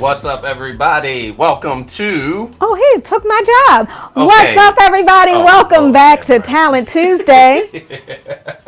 What's up, everybody? Welcome to... Oh, he took my job. Okay. What's up, everybody? Welcome back to Talent Tuesday.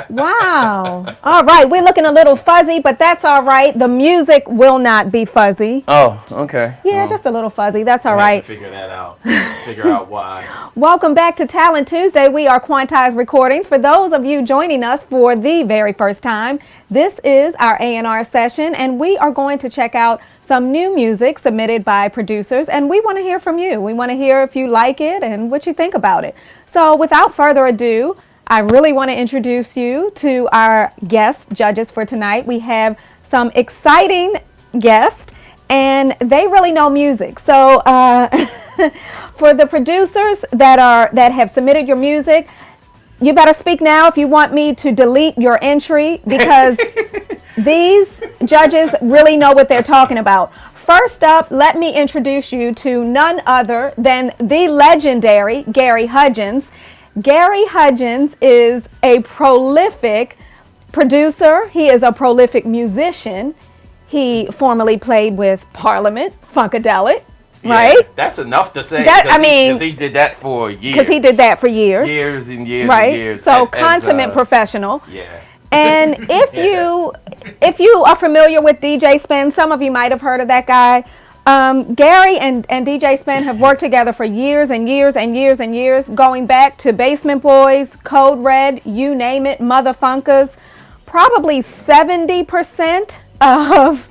Wow. All right, we're looking a little fuzzy, but that's all right. The music will not be fuzzy. Oh, okay. Yeah, just a little fuzzy. That's all right. Have to figure that out. Figure out why. Welcome back to Talent Tuesday. We are Quantize Recordings. For those of you joining us for the very first time, this is our A&R session, and we are going to check out some new music submitted by producers, and we want to hear from you. We want to hear if you like it and what you think about it. So without further ado, I really want to introduce you to our guest judges for tonight. We have some exciting guests, and they really know music. So for the producers that have submitted your music, you better speak now if you want me to delete your entry, because these judges really know what they're talking about. First up, let me introduce you to none other than the legendary Gary Hudgens. Gary Hudgens is a prolific producer. He is a prolific musician. He formerly played with Parliament, Funkadelic. Yeah, right? That's enough to say. Because he did that for years. Because he did that for years. Years and years right? and years. So consummate professional. Yeah. And if you are familiar with DJ Spen, some of you might have heard of that guy. Gary and DJ Spen have worked together for years and years and years and years, going back to Basement Boys, Code Red, you name it, Motherfunkers. Probably 70% of,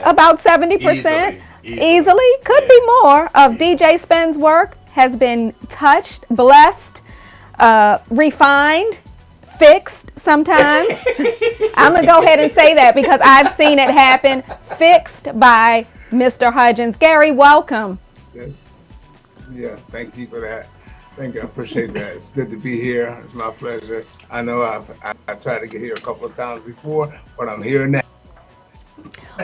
about 70% Easily. Could be more of DJ Spen's work has been touched, blessed, refined, fixed sometimes. I'm going to go ahead and say that because I've seen it happen. Fixed by Mr. Hudgens. Gary, welcome. Yeah, thank you for that. Thank you. I appreciate that. It's good to be here. It's my pleasure. I know I tried to get here a couple of times before, but I'm here now.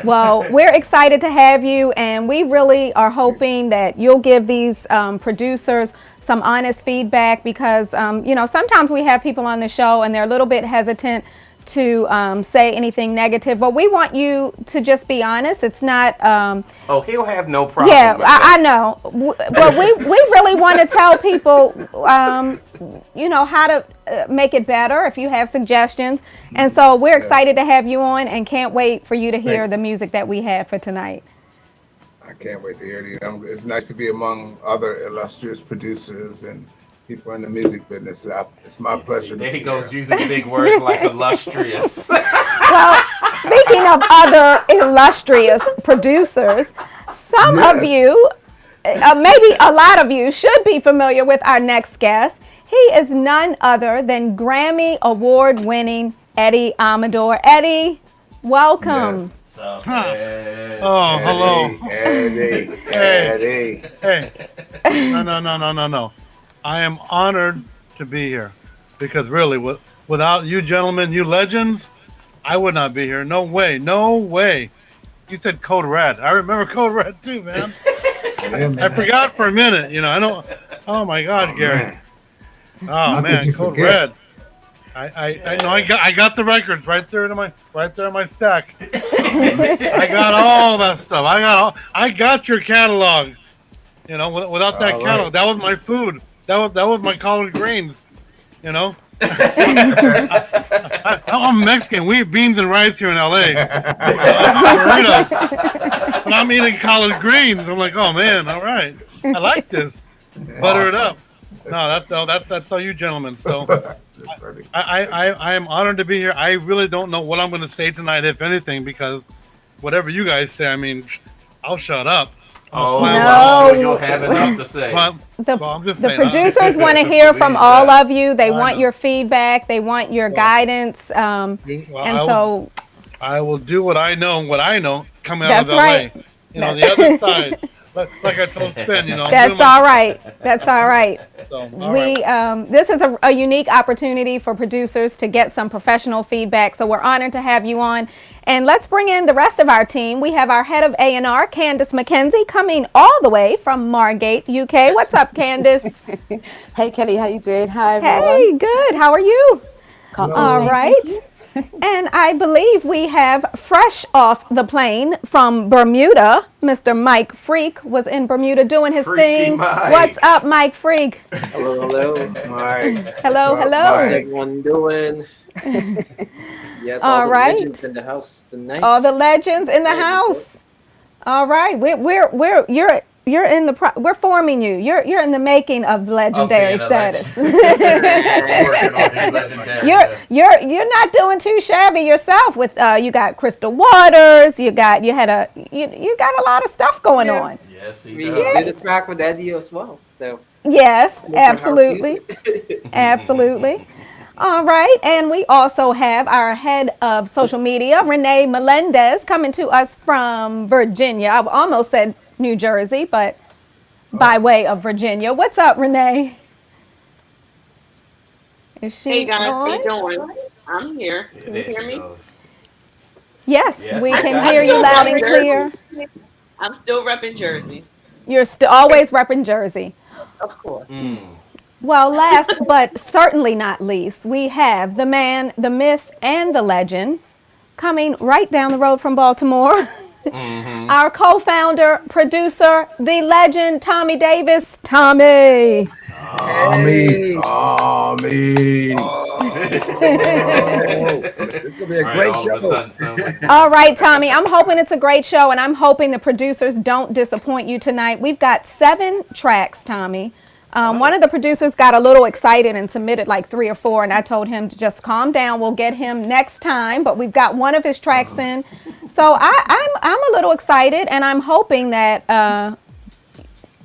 Well, we're excited to have you, and we really are hoping that you'll give these producers some honest feedback because, sometimes we have people on the show and they're a little bit hesitant to say anything negative, but we want you to just be honest. It's not. He'll have no problem. Yeah, with that. I know. But we really want to tell people, how to make it better if you have suggestions. And so we're excited to have you on and can't wait for you to hear the music that we have for tonight. I can't wait to hear it. It's nice to be among other illustrious producers and people in the music business. It's my pleasure. There he goes using big words like illustrious. Well, speaking of other illustrious producers, some of you, maybe a lot of you, should be familiar with our next guest. He is none other than Grammy Award-winning Eddie Amador. Eddie, welcome. Yes. Oh, hello. Eddie. Hey. No. I am honored to be here because really, without you gentlemen, you legends, I would not be here. No way. You said Code Red. I remember Code Red too, man. I forgot for a minute. I know. Oh my God, Gary. Oh man, Code Red. I know. I got the records right there in my stack. I got all that stuff. I got your catalog. Without that catalog, that was my food. That was my collard greens. I'm Mexican. We eat beans and rice here in LA. But I'm eating collard greens. I'm like, oh man, all right. I like this. Butter it up. No, that's all you gentlemen. So I am honored to be here. I really don't know what I'm going to say tonight, if anything, because whatever you guys say, I'll shut up. Oh, no. I'm sure you'll have enough to say. The producers want to hear from all of you. They want your feedback. They want your guidance. I will do what I know coming out of LA. Right. The other side. Like I told Spen, That's all right. That's all right. So, right. This is a unique opportunity for producers to get some professional feedback. So we're honored to have you on. And let's bring in the rest of our team. We have our head of A&R, Candice McKenzie, coming all the way from Margate, UK. What's up, Candice? Hey, Kelly, how you doing? Hi, everyone. Hey, good. How are you? All right. Thank you. And I believe we have fresh off the plane from Bermuda, Mr. Mike Freak was in Bermuda doing his Freaky thing. Mike. What's up, Mike Freak? Hello. Mike. Hello. How's everyone doing? Yes, all the right. legends in the house tonight. All the legends in the house. All right, you're in the we're forming you. You're in the making of legendary status. You're not doing too shabby yourself. With you got Crystal Waters. You got a lot of stuff going on. Yes, he We does. did a track with Eddie as well. So Yes, absolutely. Absolutely. All right, and we also have our head of social media, Renee Melendez, coming to us from Virginia. I almost said New Jersey, but by way of Virginia. What's up, Renee? Is she Hey guys, how on? you doing? I'm here. Can you hear me? Yes, Yes, we I can got hear you you. loud and clear. I'm still repping Jersey, You're still always repping Jersey. of course. Well, last but certainly not least, we have the man, the myth, and the legend coming right down the road from Baltimore. Our co-founder, producer, the legend, Tommy Davis. Tommy. Tommy. It's gonna be a great show. All right, Tommy, I'm hoping it's a great show, and I'm hoping the producers don't disappoint you tonight. We've got 7 tracks, Tommy, One of the producers got a little excited and submitted like 3 or 4, and I told him to just calm down. We'll get him next time, but we've got one of his tracks in. So I'm a little excited, and I'm hoping that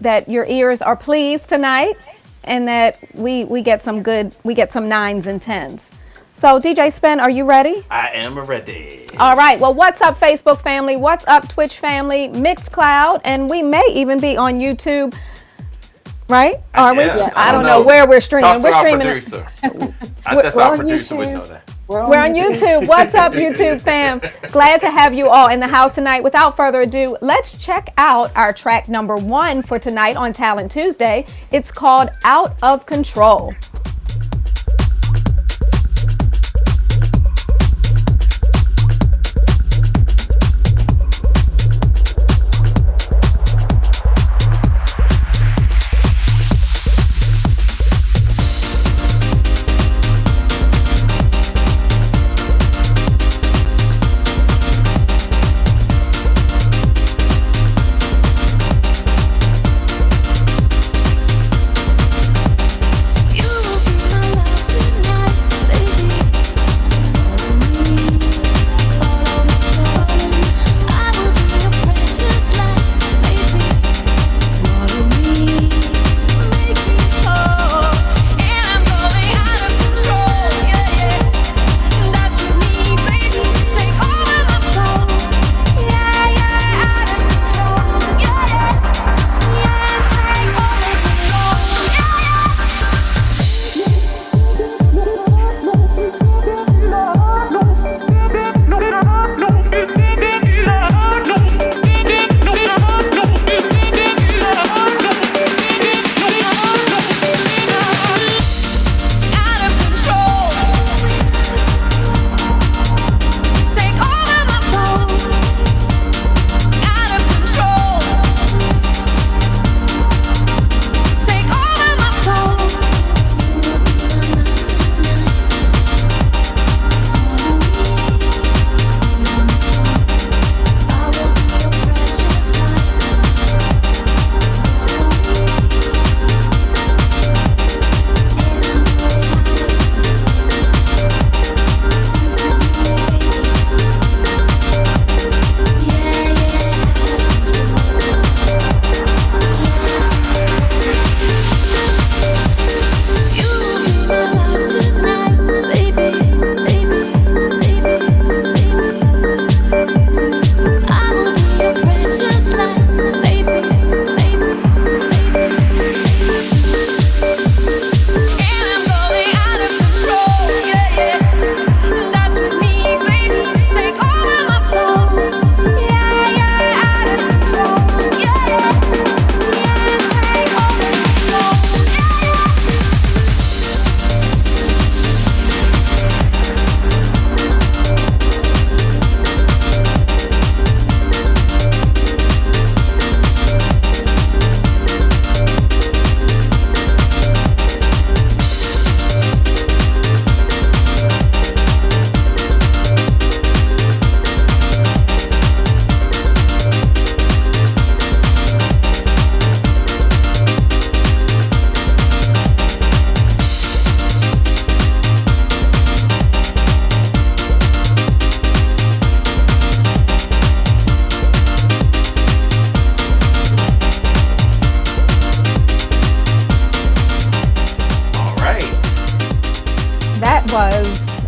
that your ears are pleased tonight, and that we get some 9s and 10s. So DJ Spen, are you ready? I am ready. All right. Well, what's up, Facebook family? What's up, Twitch family? Mixcloud, and we may even be on YouTube. Right? Are we? Yeah, I don't know where we're streaming. Talk to we're our streaming. producer. That's our producer would know that. We're on YouTube. What's up, YouTube fam? Glad to have you all in the house tonight. Without further ado, let's check out our track number 1 for tonight on Talent Tuesday. It's called Out of Control.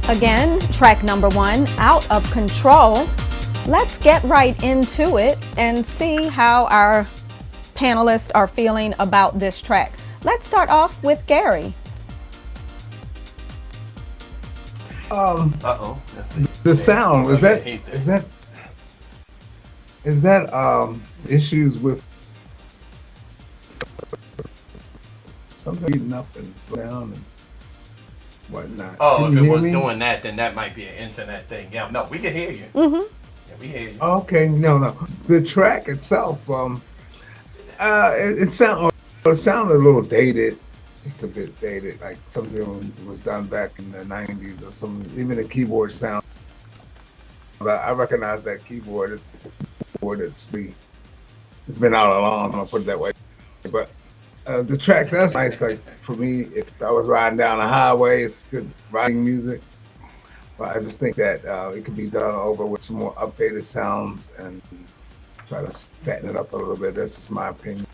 Again, track number 1, Out of Control. Let's get right into it and see how our panelists are feeling about this track. Let's start off with Gary. The sound, is that issues with something eating up and slow down and whatnot? Oh, if it was doing that, then that might be an internet thing. Yeah, no, we can hear you. Mm-hmm. Yeah, we hear you. Okay, no. The track itself, it sounded a little dated, just a bit dated, like something was done back in the 90s or something. Even the keyboard sound, I recognize that keyboard. It's been out a long time, I'll put it that way. But The track, that's nice. Like for me, if I was riding down a highway, it's good riding music. But I just think that it could be done over with some more updated sounds and try to fatten it up a little bit. That's just my opinion.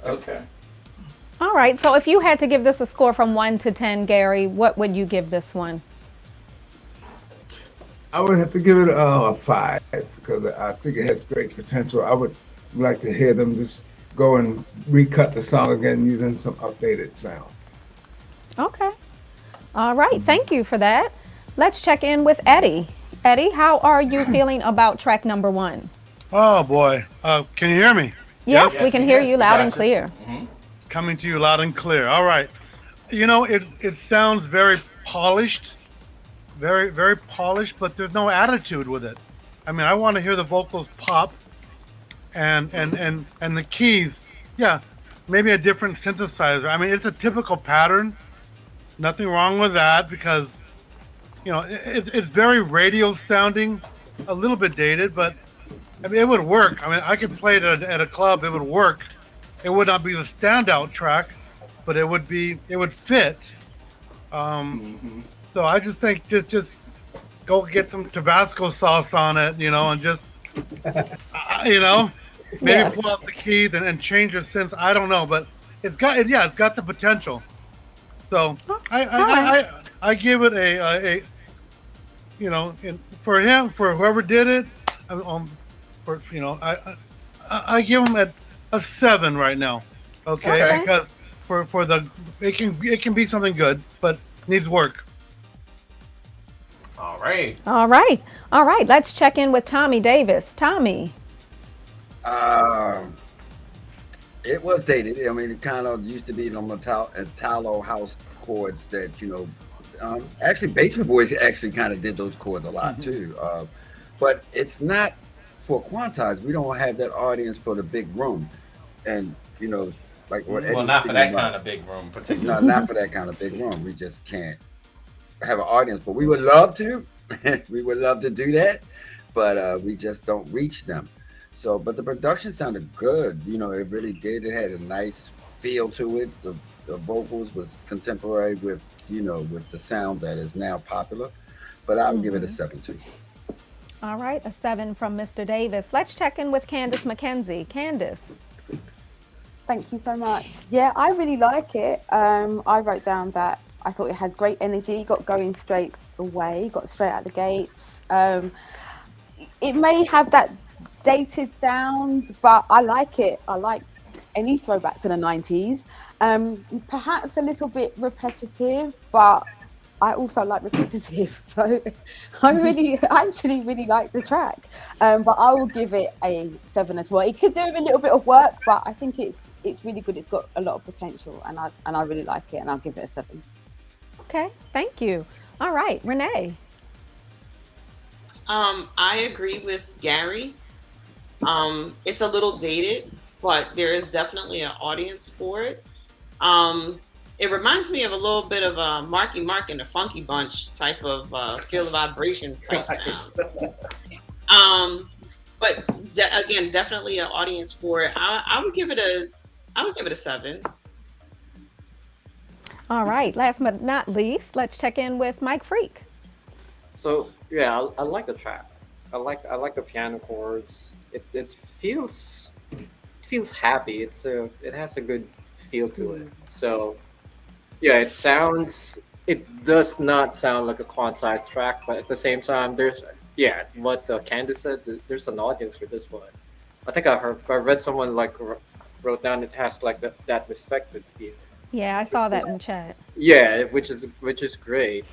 Okay. All right. So if you had to give this a score from 1 to 10, Gary, what would you give this one? I would have to give it a 5 because I think it has great potential. I would like to hear them just go and recut the song again using some updated sounds. Okay. All right. Thank you for that. Let's check in with Eddie. Eddie, how are you feeling about track number 1? Oh boy, can you hear me? Yes, Yes, we can we hear can. you loud and Gotcha. clear. Coming to you loud and clear. All right. You know, it sounds very polished, very polished, but there's no attitude with it. I mean, I want to hear the vocals pop, and the keys. Yeah, maybe a different synthesizer. I mean, it's a typical pattern. Nothing wrong with that because, you know, it's very radio sounding, a little bit dated, but I mean, it would work. I mean, I could play it at a club. It would work. It would not be the standout track, but it would fit. So I just think just go get some Tabasco sauce on it, you know, and just, you know, maybe Yeah. pull out the keys and change your synth. I don't know, but it's got the potential. So I give it a you know, for whoever did it, for you know, I give him a 7 right now. Okay, because for the it can be something good, but needs work. All right. All right. All right. Let's check in with Tommy Davis. Tommy. It was dated. I mean, it kind of used to be on the Tallow House chords that, you know, actually Basement Boys actually kind of did those chords a lot too. But it's not for Quantize. We don't have that audience for the big room. And, you know, like what Eddie Well, was not for speaking that about. kind of big room, No, particularly. not for that kind of big room. We just can't have an audience for. We would love to. We would love to do that, but we just don't reach them. So, but the production sounded good. You know, it really did. It had a nice feel to it. The vocals was contemporary with, you know, with the sound that is now popular. But I would give it a 7 too. All right. A 7 from Mr. Davis. Let's check in with Candace McKenzie. Candace. Thank you so much. Yeah, I really like it. I wrote down that I thought it had great energy, got going straight away, got straight out the gates. It may have that dated sound, but I like it. I like any throwback to the 90s. Perhaps a little bit repetitive, but I also like repetitive. So I actually really like the track. But I will give it a 7 as well. It could do with a little bit of work, but I think it's really good. It's got a lot of potential, and I really like it, and I'll give it a 7. Okay. Thank you. All right. Renee. I agree with Gary. It's a little dated, but there is definitely an audience for it. It reminds me of a little bit of a Marky Mark and the Funky Bunch type of Feel the Vibrations type sound. But again, definitely an audience for it. I would give it a 7. All right. Last but not least, let's check in with Mike Freak. So yeah, I like the track. I like the piano chords. It feels happy. It has a good feel to it. So yeah, it does not sound like a Quantize track, but at the same time, there's what Candace said. There's an audience for this one. I think I read someone like wrote down it has like that affected feel. Yeah, I saw that in chat. Yeah, which is great.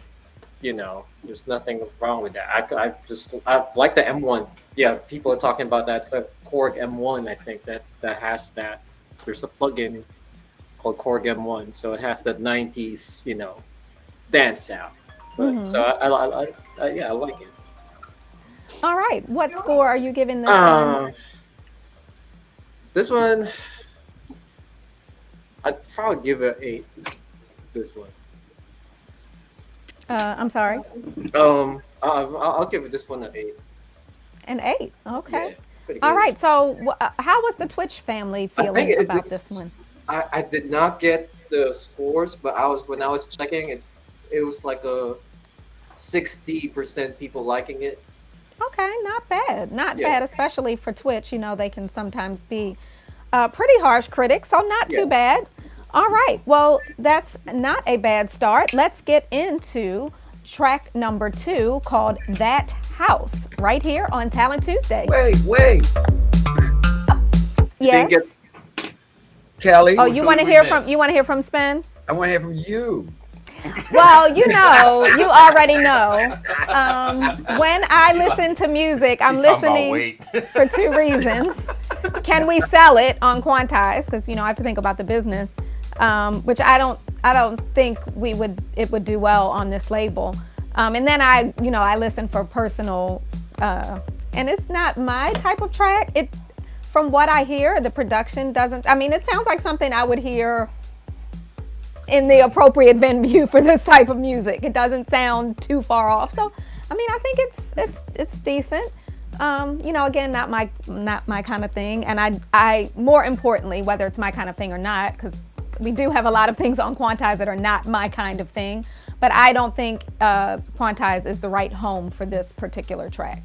You know, there's nothing wrong with that. I like the M1. Yeah, people are talking about that. It's the Korg M1. I think that has that. There's a plugin called Korg M1, so it has that 90s, you know, dance sound. But so I like it. All right. What score are you giving this one? This one, I'd probably give it 8. This one. I'm sorry. I'll give this one an 8. An 8. Okay. Yeah, pretty All good. right. So how was the Twitch family feeling think about it's- this one? I did not get the scores, but when I was checking it, it was like a 60% people liking it. Okay, not bad. Not Yeah, bad, especially for Twitch. You know, they can sometimes be pretty harsh critics, so not yeah. too bad. All right, well, that's not a bad start. Let's get into track number 2 called That House right here on Talent Tuesday. Wait, Yes. get- Kelly. Oh, you Who want to we hear missed? from Spen? I want to hear from you. Well, you know, you already know. When I listen to music, I'm You talking about listening weight. for 2 reasons. Can we sell it on Quantize? Because I have to think about the business, which I don't think it would do well on this label. And then I listen for personal, and it's not my type of track. From what I hear, the production doesn't. I mean, it sounds like something I would hear in the appropriate venue for this type of music. It doesn't sound too far off. So, I mean, I think it's decent. Again, not my kind of thing. And I more importantly, whether it's my kind of thing or not, because we do have a lot of things on Quantize that are not my kind of thing. But I don't think Quantize is the right home for this particular track.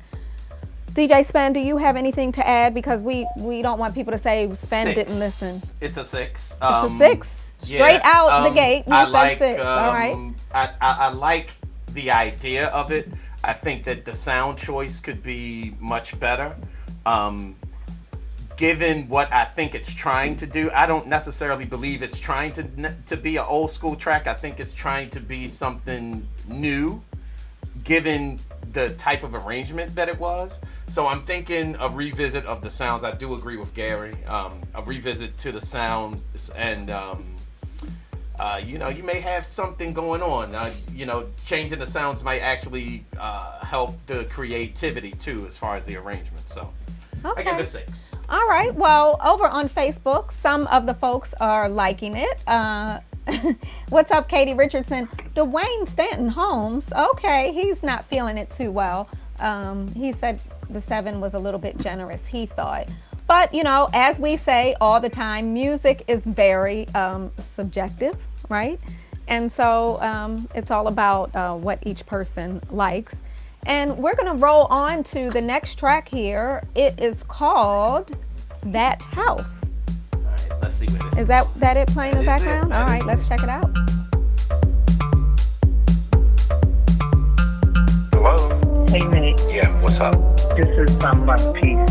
DJ Spen, do you have anything to add? Because we don't want people to say Spen 6. didn't listen. It's a 6. It's a 6. Straight out the gate, you I said like, 6. All right. I like the idea of it. I think that the sound choice could be much better. Given what I think it's trying to do, I don't necessarily believe it's trying to be an old school track. I think it's trying to be something new, given the type of arrangement that it was. So I'm thinking a revisit of the sounds. I do agree with Gary. A revisit to the sounds, and you may have something going on. Changing the sounds might actually help the creativity too, as far as the arrangement. So I give it a 6. All right. Well, over on Facebook, some of the folks are liking it. What's up, Katie Richardson? Dwayne Stanton Holmes. Okay, he's not feeling it too well. He said the 7 was a little bit generous, he thought. But, as we say all the time, music is very subjective, right? And so it's all about what each person likes. And we're going to roll on to the next track here. It is called That House. All right, let's see what it is. Is that it playing in the That is background? it. All That right, is let's check it out. Hello? Hey Nate, Yeah, what's up? this is Love Peace.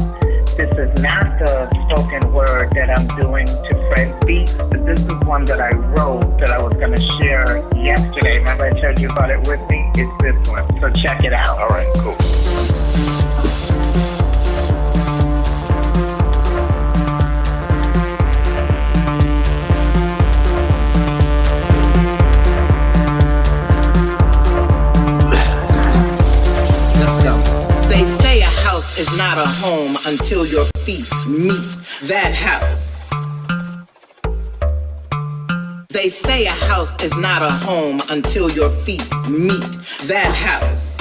This is not the spoken word that I'm doing to Fred Beats, but this is one that I wrote that I was going to share yesterday. Remember I told you about it with me? It's this one, so check it out. All right, cool. Let's go. They say a house is not a home until your feet meet that house. They say a house is not a home until your feet meet that house.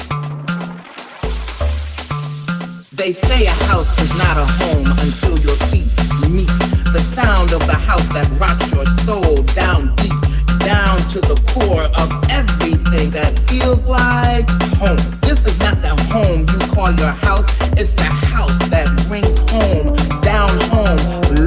They say a house is not a home until your feet meet the sound of the house that rocks your soul down deep, down to the core of everything that feels like home. This is not the home you call your house, it's the house that rings home, down home,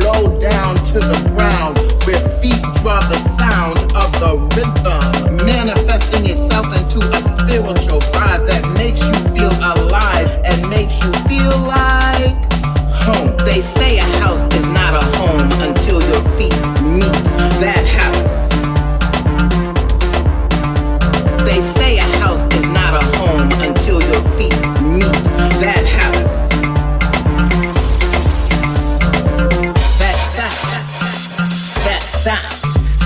low down to the ground, where feet draw the sound of the rhythm, manifesting itself into a spiritual vibe that makes you feel alive and makes you feel like home. They say a house is not a home until your feet meet that house. They say a house is not a home until your feet meet that house.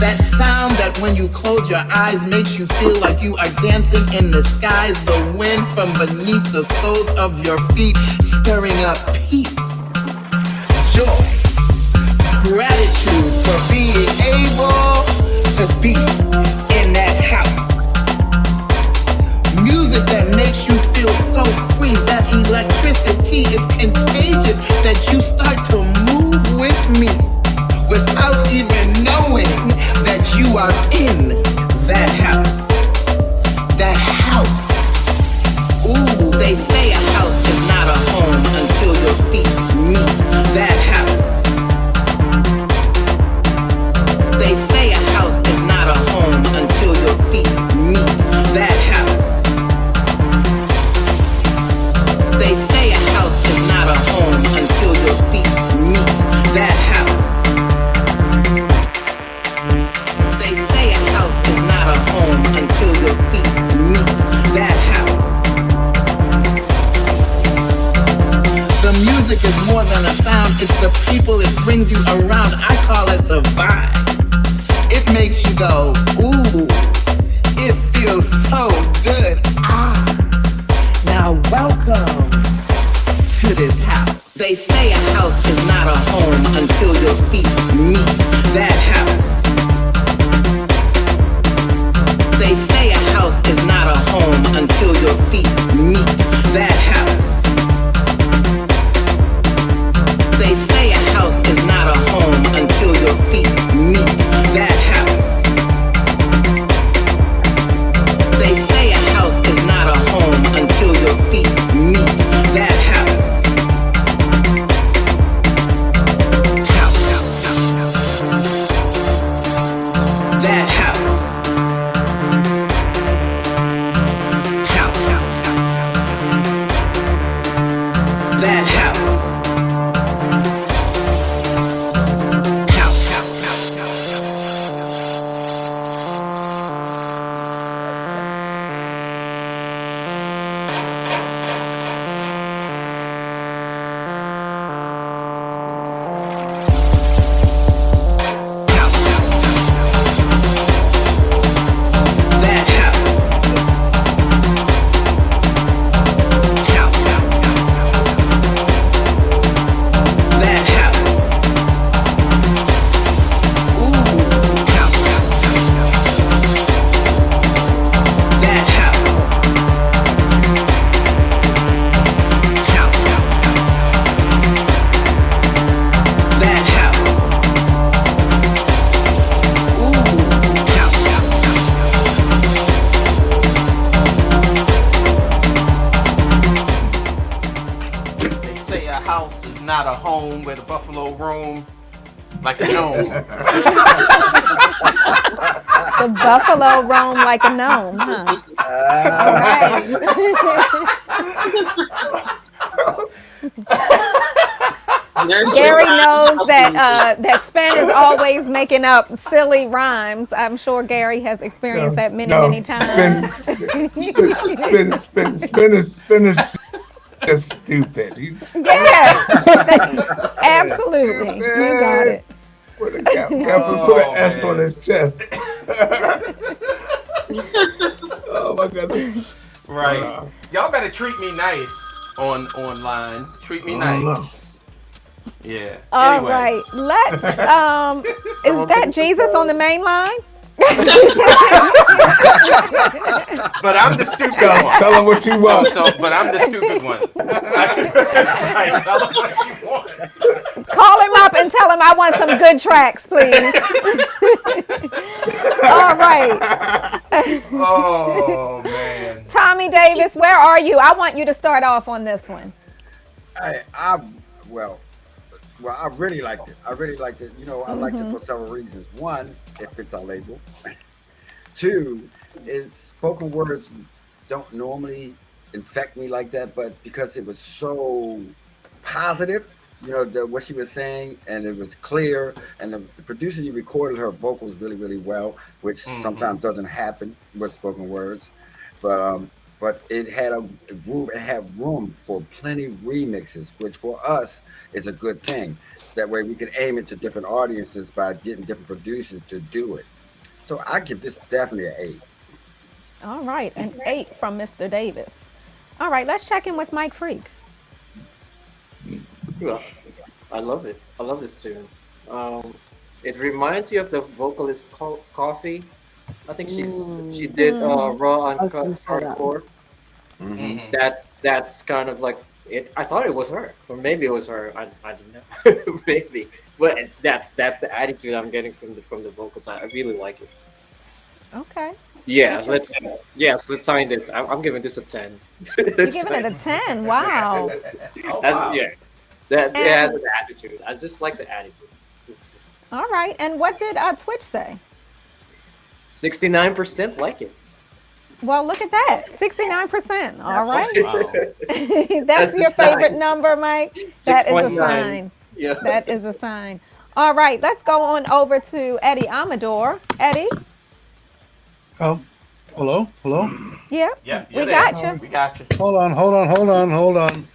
That sound that when you close your eyes makes you feel like you are dancing in the skies. The wind from beneath the soles of your feet stirring up peace, joy, gratitude for being able to be in that house. Music that makes you feel so free. That electricity is contagious, that you start to move with me without even knowing you are in that house. That house. Ooh, they say a house is not a home until your feet meet that house. They say a house is not a home until your feet meet that house. They say a house is not a home until your feet meet that house. They say a house is not a home until your feet meet that house. The music is more than a sound, it's the people it brings you around. I call it the vibe. It makes you go, ooh, it feels so good. Ah, now welcome to this house. They say a house is not a home until your feet meet that house. They say a house is not a home until your feet meet that house. They say a house is not a home until your feet meet that house. They say a house is not a home until your feet meet that house. That house. That house. Not a home where the buffalo roam like a gnome. The buffalo roam like a gnome, huh? All right. Gary knows that Spen is always making up silly rhymes. I'm sure Gary has experienced that many times. Spen is just stupid. Yeah, absolutely. You got it. Put an S on his chest. Oh my goodness. Right. Y'all better treat me nice online. Treat me nice. Yeah. All anyway. right. Let's is that Jesus on the main line? But I'm the stupid one. Tell him what you want. But I'm the stupid one. Right, tell him what you want. Call him up and tell him I want some good tracks, please. All right. Oh, man. Tommy Davis, where are you? I want you to start off on this one. Well, I really liked it. I You know, I liked it for several reasons. One, it fits our label. Two, is spoken words don't normally infect me like that, but because it was so positive, you know, what she was saying, and it was clear, and the producer, you recorded her vocals really, really well, which sometimes doesn't happen with spoken words. But it had a groove, it had room for plenty of remixes, which for us is a good thing. That way we can aim it to different audiences by getting different producers to do it. So I give this definitely an 8. All right, an 8 from Mr. Davis. All right, let's check in with Mike Freak. Yeah, I love it. I love this tune. It reminds me of the vocalist Coffee. I think she did Raw Uncut Hardcore. That's kind of like it. I thought it was her, or maybe it was her. I don't know. Maybe But that's the attitude I'm getting from the vocals. I really like it. Okay. Yeah, let's sign this. I'm giving this a 10. You're giving it a 10. Wow. Yeah, that it has And an attitude. I just like the attitude. all right. And what did Twitch say? 69% like it. Well, look at that. 69%. All right. Wow. That's your a favorite 9. number, Mike. That is a 6.9. sign. Yeah. That is a sign. All right. Let's go on over to Eddie Amador. Eddie? Hello? Yeah. Yeah, We got you. We got you. Hold on.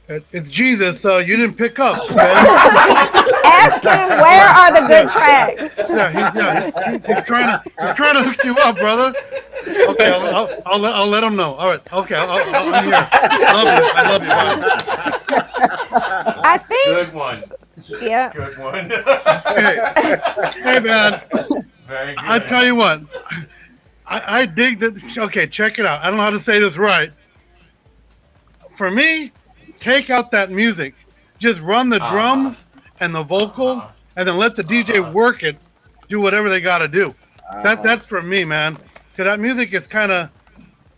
It's Jesus, so you didn't pick up. Ask him where are the good tracks. He's trying to hook you up, brother. Okay, I'll let him know. All right, okay, I'm here. I love you, brother. I think. Good one. Yeah. Good one. Hey, man. Very good. I tell you what, I dig that. Okay, check it out. I don't know how to say this right. For me, take out that music. Just run the drums and the vocal, and then let the DJ work it. Do whatever they got to do. That's for me, man. Because that music is kind of,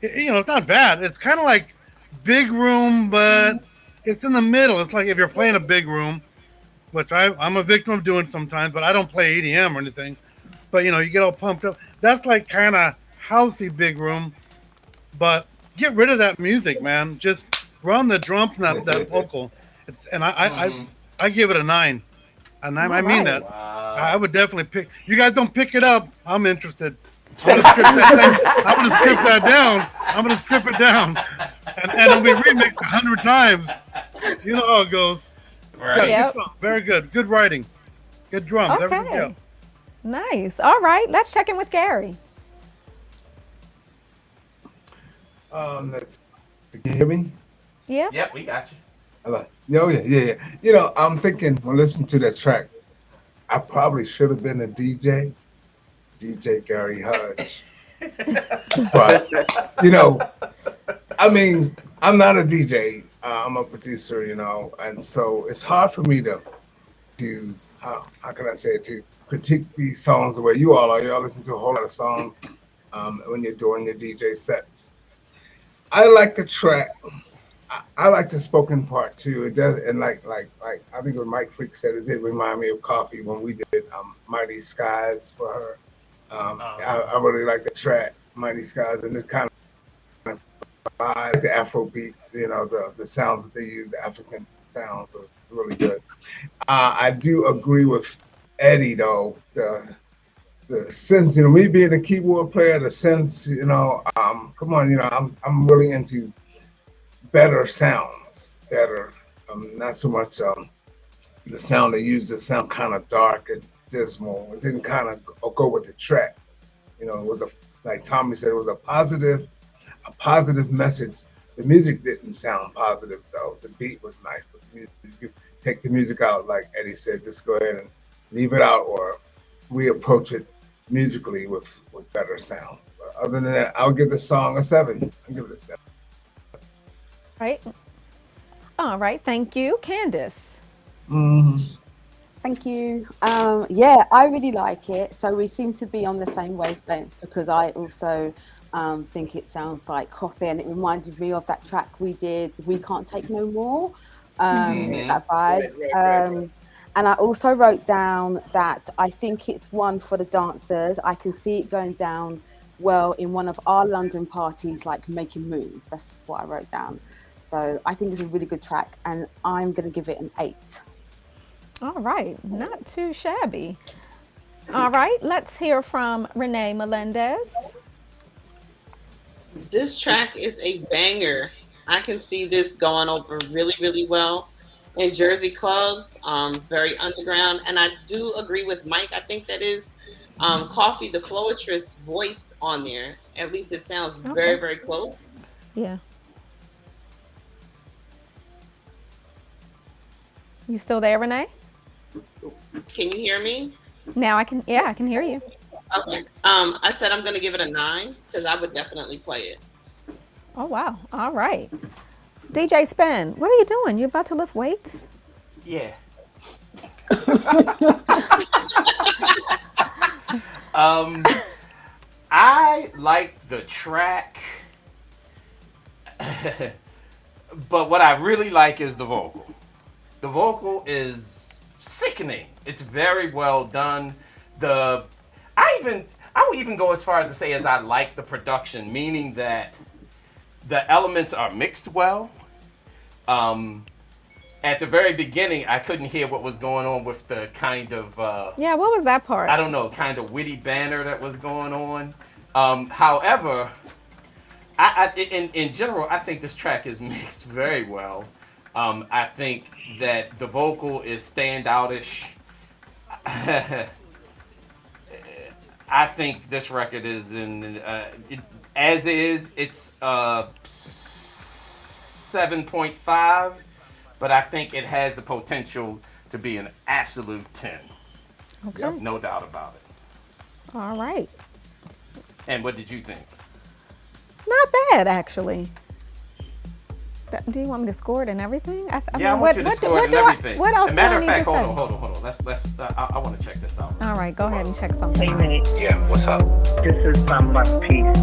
it's not bad. It's kind of like big room, but it's in the middle. It's like if you're playing a big room, which I'm a victim of doing sometimes, but I don't play EDM or anything. But, you get all pumped up. That's like kind of housey big room. But get rid of that music, man. Just run the drums and that vocal. I give it a 9. And I mean that. Wow. I would definitely pick. You guys don't pick it up. I'm interested. I'm gonna strip that down. I'm gonna strip it down, and it'll be remixed 100 times. You know how it goes. Right. Yep. Very good. Good writing. Good drums. Everything Okay. else. Nice. All right. Let's check in with Gary. Can you hear me? Yeah. Yep, we got you. Hello. Yeah. I'm thinking when listening to that track, I probably should have been a DJ Gary Hudge. But I mean, I'm not a DJ. I'm a producer, and so it's hard for me to how can I say it, to critique these songs the way you all are. Y'all listen to a whole lot of songs when you're doing your DJ sets. I like the track. I like the spoken part too. It does, and like I think what Mike Freak said, it did remind me of Coffee when we did Mighty Skies for her. I really like the track Mighty Skies, and this kind of vibe, the Afro beat, the sounds that they use, the African sounds, so it's really good. I do agree with Eddie though. The sense, me being a keyboard player, the sense, come on, I'm really into better sounds, not so much the sound they used to sound kind of dark and dismal. It didn't kind of go with the track. It was like Tommy said, it was a positive message. The music didn't sound positive though. The beat was nice, but you take the music out, like Eddie said, just go ahead and leave it out or reapproach it musically with better sound. But other than that, I'll give the song a 7. I'll give it a 7. Right. All right. Thank you, Candace. Thank you. Yeah, I really like it. So we seem to be on the same wavelength because I also think it sounds like Coffee, and it reminded me of that track we did, We Can't Take No More, that vibe. Right. And I also wrote down that I think it's one for the dancers. I can see it going down well in one of our London parties, like Making Moves. That's what I wrote down. So I think it's a really good track, and I'm going to give it an 8. All right. Not too shabby. All right. Let's hear from Renee Melendez. This track is a banger. I can see this going over really, really well in Jersey clubs, very underground. And I do agree with Mike. I think that is Coffee, the Floetress, voiced on there. At least it sounds very, very close. Yeah. You still there, Renee? Can you hear me? Now I can hear you. Okay. I said I'm going to give it a 9 because I would definitely play it. Oh, wow. All right. DJ Spen, what are you doing? You about to lift weights? Yeah. I like the track, but what I really like is the vocal. The vocal is sickening. It's very well done. I would even go as far as to say as I like the production, meaning that the elements are mixed well. At the very beginning, I couldn't hear what was going on with the kind of Yeah, what was that part? I don't know, kind of witty banner that was going on. However, in general, I think this track is mixed very well. I think that the vocal is standoutish. I think this record is as is. It's 7.5, but I think it has the potential to be an absolute 10. Okay. No doubt about it. All right. And what did you think? Not bad, actually. Do you want me to score it and everything? I Want you to score it and everything. What else As a do I matter of need fact, to hold say? on. I want to check this out. All right, go ahead and check something Hey, out. Nate. Yeah, what's up? This is Peace.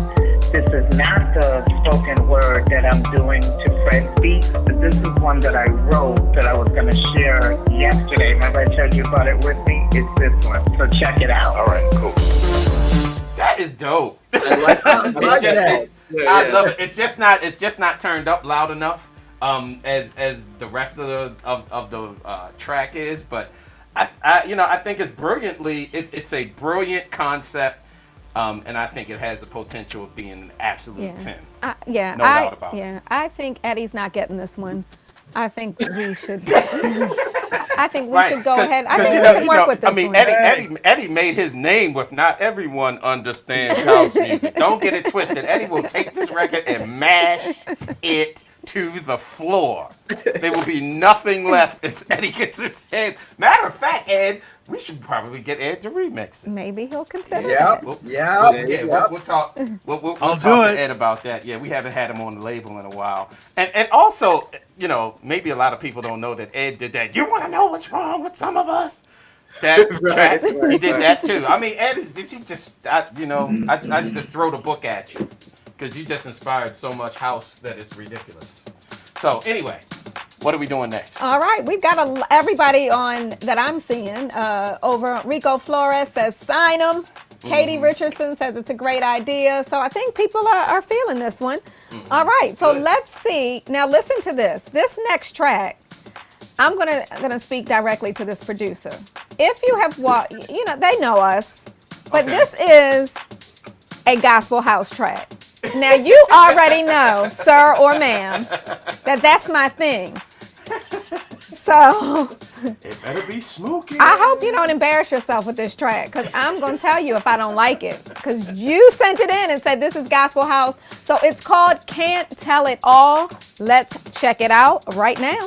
This is not the spoken word that I'm doing to Fred Beats, but this is one that I wrote that I was going to share yesterday. Remember I told you about it with me? It's this one. So check it out. All right, cool. That is dope. I like that. I love it. It's just not turned up loud enough, as the rest of the track is. But I think it's brilliantly. It's a brilliant concept, and I think it has the potential of being an absolute 10. No doubt about it. I think Eddie's not getting this one. I think we should. I think we should go ahead. I think we can work with this one. Eddie made his name with "Not everyone understands house music." Don't get it twisted. Eddie will take this record and mash it to the floor. There will be nothing left if Eddie gets his hands. Matter of fact, Ed, we should probably get Ed to remix it. Maybe he'll consider Yep. that. We'll talk. We'll talk do to it. Ed about that. Yeah, we haven't had him on the label in a while. And also, maybe a lot of people don't know that Ed did that. You want to know what's wrong with some of us? That track, he did that too. I mean, Ed is I just throw the book at you because you just inspired so much house that it's ridiculous. So anyway, what are we doing next? All right, we've got everybody on that I'm seeing. Over Rico Flores says sign them. Katie Richardson says it's a great idea. So I think people are feeling this one. All right, so let's see. Now listen to this. This next track, I'm gonna speak directly to this producer. If you have they know us, but this is a gospel house track. Now you already know, sir or ma'am, that's my thing. So It better be smoky. I hope you don't embarrass yourself with this track, because I'm going to tell you if I don't like it, because you sent it in and said this is gospel house. So it's called Can't Tell It All. Let's check it out right now.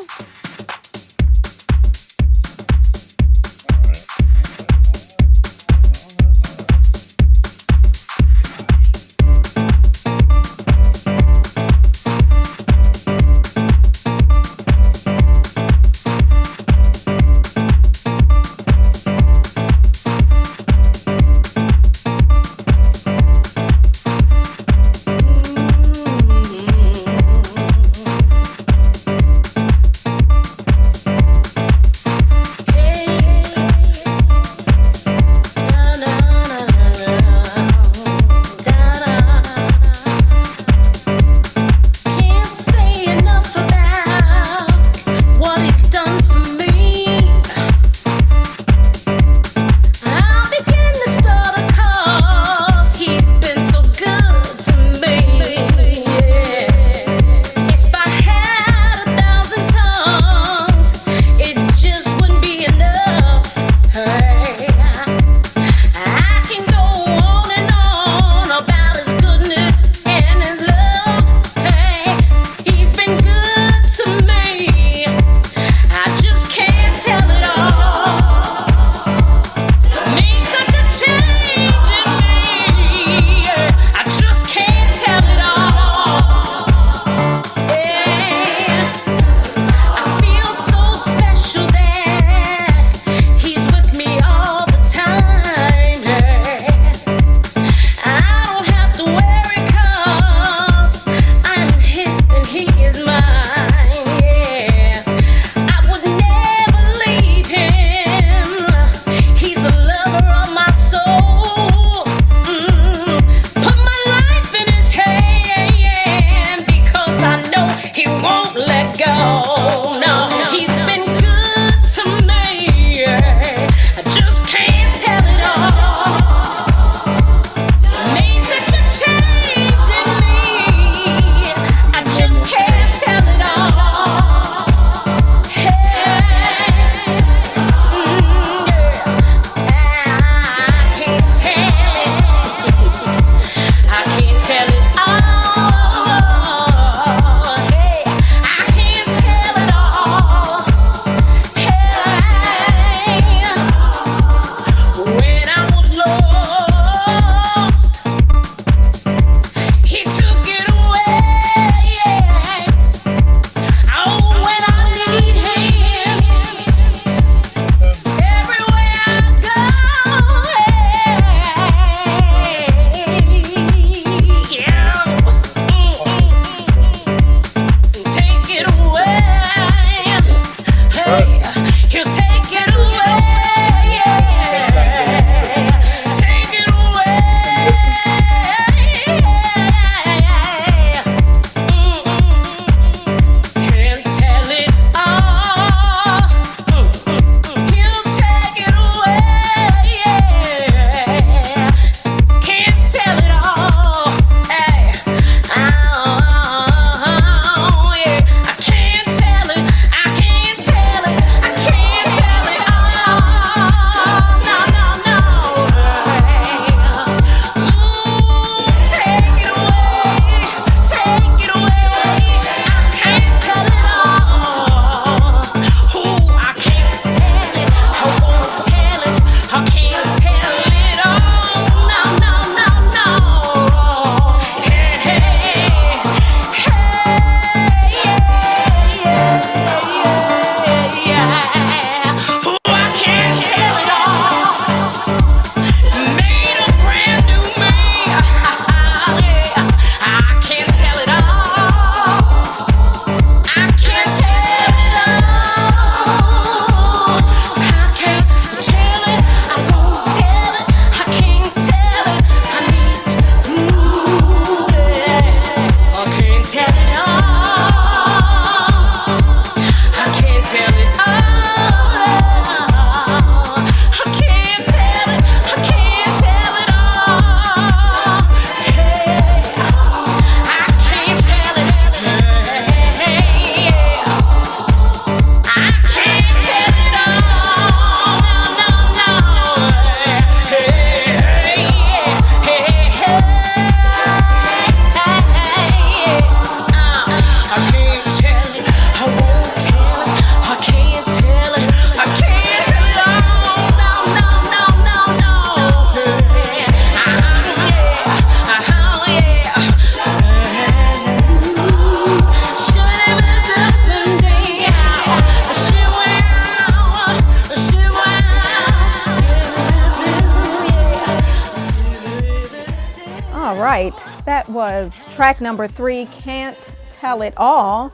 right, that was track number 3, Can't Tell It All.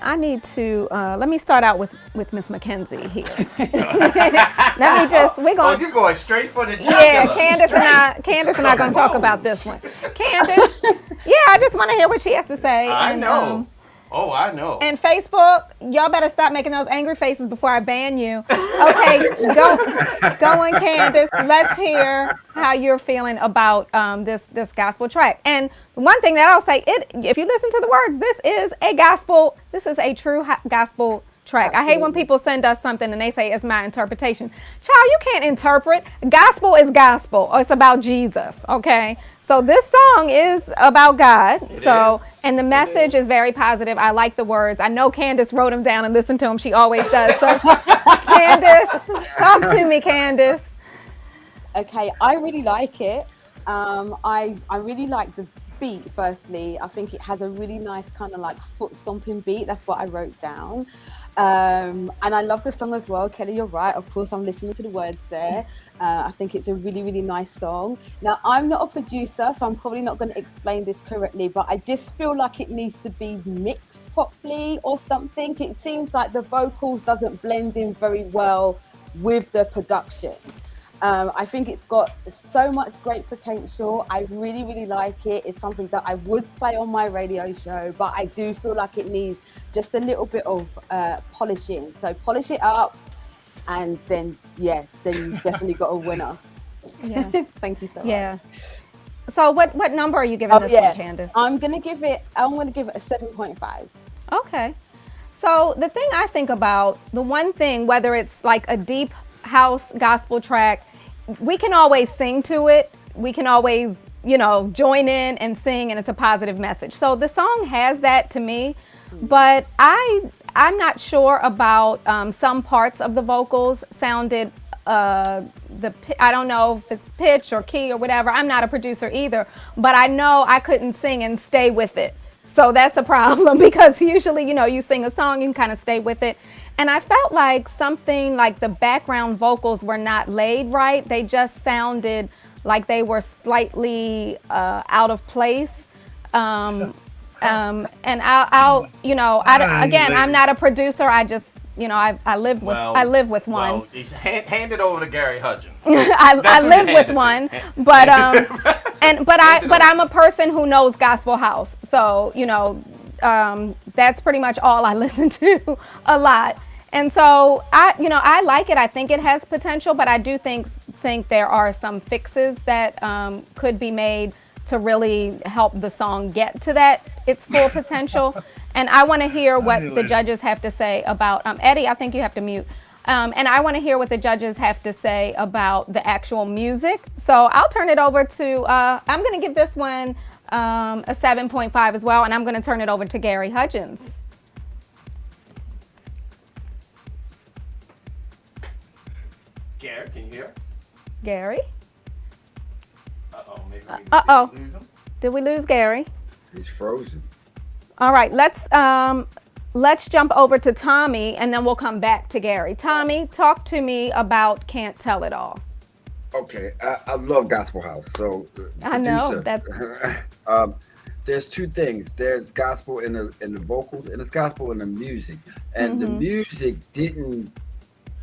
I need to, let me start out with Miss Mackenzie here. Let me just, we're going. Oh, you're going straight for the jugular. Yeah, Candace and I going to talk about this one. Candace, yeah, I just want to hear what she has to say. I know. Oh, I know. And Facebook, y'all better stop making those angry faces before I ban you. Okay, go on, Candace. Let's hear how you're feeling about this gospel track. And one thing that I'll say, if you listen to the words, this is a true gospel track. Absolutely. I hate when people send us something and they say it's my interpretation. Child, you can't interpret. Gospel is gospel. It's about Jesus, okay? So this song is about God. And the message is very positive. I like the words. I know Candace wrote them down and listened to them. She always does. So Candace, talk to me, Candace. Okay, I really like it. I really like the beat, firstly. I think it has a really nice kind of like foot stomping beat. That's what I wrote down. And I love the song as well. Kelly, you're right. Of course, I'm listening to the words there. I think it's a really, really nice song. Now, I'm not a producer, so I'm probably not going to explain this correctly, but I just feel like it needs to be mixed properly or something. It seems like the vocals doesn't blend in very well with the production. I think it's got so much great potential. I really, really like it. It's something that I would play on my radio show, but I do feel like it needs just a little bit of polishing. So polish it up, and then you've definitely got a winner. Yeah. Thank you so much. Yeah. So what number are you giving this one, Candace? I'm gonna give it a 7.5. Okay. So the thing I think about, the one thing, whether it's like a deep house gospel track, we can always sing to it. We can always, join in and sing, and it's a positive message. So the song has that to me, but I'm not sure about some parts of the vocals sounded, I don't know if it's pitch or key or whatever. I'm not a producer either, but I know I couldn't sing and stay with it. So that's a problem, because usually, you sing a song, you can kind of stay with it. And I felt like something like the background vocals were not laid right. They just sounded like they were slightly out of place. And I'm not a producer. I just, I live with one. Well, hand it over to Gary Hudgens. I live with one, but I'm a person who knows gospel house. So, that's pretty much all I listen to a lot. And so I like it. I think it has potential, but I do think there are some fixes that could be made to really help the song get to its full potential. And I want to hear what the judges have to say about, Eddie, I think you have to mute. And I want to hear what the judges have to say about the actual music. So I'll turn it over to, I'm going to give this one a 7.5 as well. And I'm going to turn it over to Gary Hudgens. Gary, can you hear us? Gary? Uh-oh, maybe we lose him. Did we lose Gary? He's frozen. All right, let's jump over to Tommy, and then we'll come back to Gary. Tommy, talk to me about Can't Tell It All. Okay, I love gospel house. So I know that. There's two things. There's gospel in the vocals, and there's gospel in the music. And the music didn't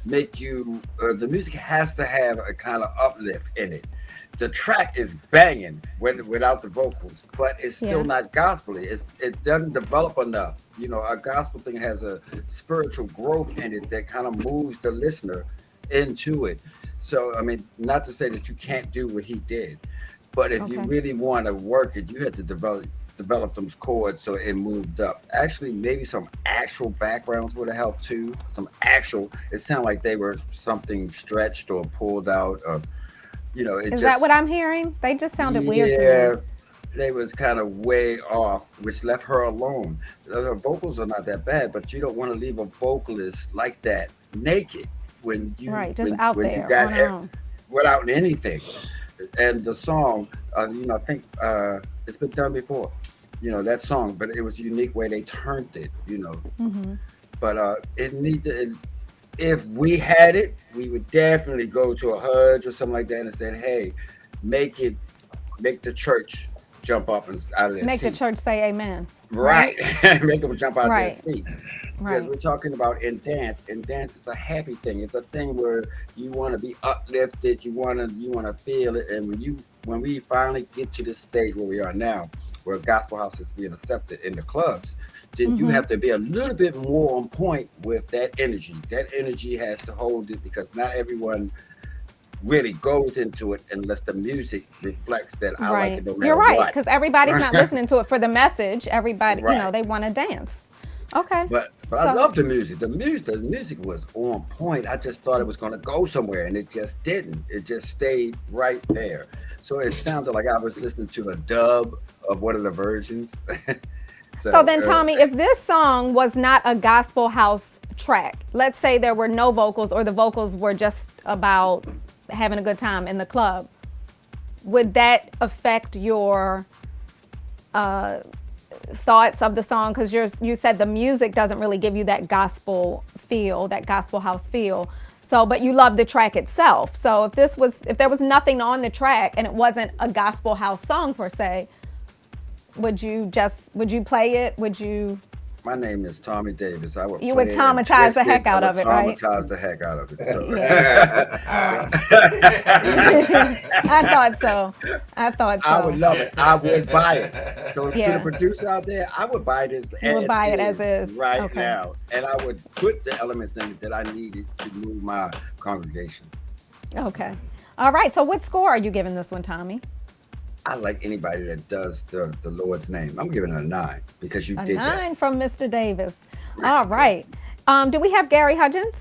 make you. The music has to have a kind of uplift in it. The track is banging without the vocals, but it's still not gospel-y. It doesn't develop enough. A gospel thing has a spiritual growth in it that kind of moves the listener into it. So, I mean, not to say that you can't do what he did, but if you really want to work it, you have to develop those chords so it moved up. Actually, maybe some actual backgrounds would have helped too. It sounded like they were something stretched or pulled out of. Is that what I'm hearing? They just sounded weird to me. Yeah, they was kind of way off, which left her alone. Her vocals are not that bad, but you don't want to leave a vocalist like that naked when you out there you got without anything. And the song, I think it's been done before. That song, but it was a unique way they turned it. But it needed. If we had it, we would definitely go to a Hudge or something like that and say, hey, make it make the church jump up and out of their Make the seats. church say amen. Right. Make them jump out Right. of their seats. Because Right. we're talking about in dance. And dance is a happy thing. It's a thing where you want to be uplifted. You wanna feel it. And when we finally get to this stage where we are now, where gospel house is being accepted in the clubs, then you have to be a little bit more on point with that energy. That energy has to hold it because not everyone really goes into it unless the music reflects that I like it no matter You're right, what. because everybody's not listening to it for the message. Everybody, Right. they want to dance. Okay. But I love the music. The music was on point. I just thought it was going to go somewhere, and it just didn't. It just stayed right there. So it sounded like I was listening to a dub of one of the versions. So then, Tommy, if this song was not a gospel house track, let's say there were no vocals or the vocals were just about having a good time in the club, would that affect your thoughts of the song? Because you said the music doesn't really give you that gospel feel, that gospel house feel. So, but you love the track itself. So if there was nothing on the track and it wasn't a gospel house song per se, would you play it? Would you? My name is Tommy Davis. I would. You would traumatize the heck out of it, right? Traumatize the heck out of it. So. I thought so. I would love it. I would buy it. So to the producer out there, I would buy this. You would buy it as is right now, and I would put the elements in it that I needed to move my congregation. Okay. All right. So what score are you giving this one, Tommy? I like anybody that does the Lord's name. I'm giving it a 9 because you did that. 9 from Mr. Davis. All right. Do we have Gary Hudgens?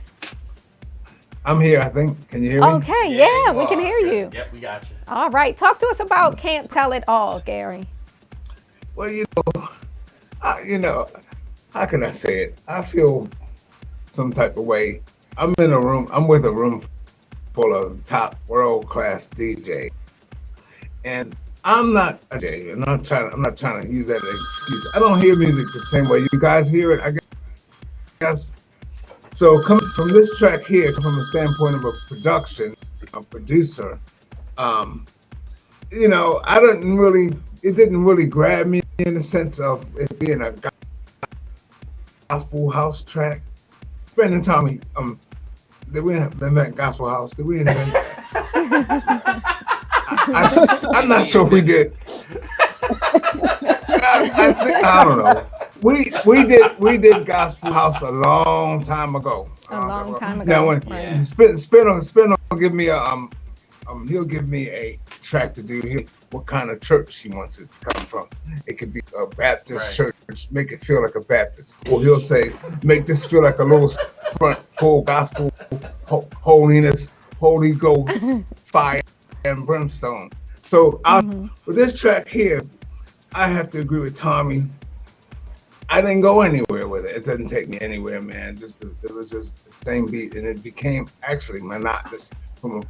I'm here, I think. Can you hear me? Okay. Yeah, we can hear you. Yep, we got you. All right. Talk to us about Can't Tell It All, Gary. Well, how can I say it? I feel some type of way. I'm with a room full of top world-class DJs. And I'm not a DJ. I'm not trying to use that as an excuse. I don't hear music the same way you guys hear it, I guess. So coming from this track here, from a standpoint of a producer, it didn't really grab me in the sense of it being a gospel house track. Spen and Tommy, did we have that gospel house? Did we invent that? I'm not sure if we did. I don't know. We did gospel house a long time ago. Now when Spen will give me he'll give me a track to do. What kind of church he wants it to come from. It could be a Baptist church, make it feel like a Baptist. Or he'll say, make this feel like a little front full gospel, holiness, Holy Ghost, fire, and brimstone. So with this track here, I have to agree with Tommy. I didn't go anywhere with it. It didn't take me anywhere, man. It was just the same beat, and it became actually monotonous from a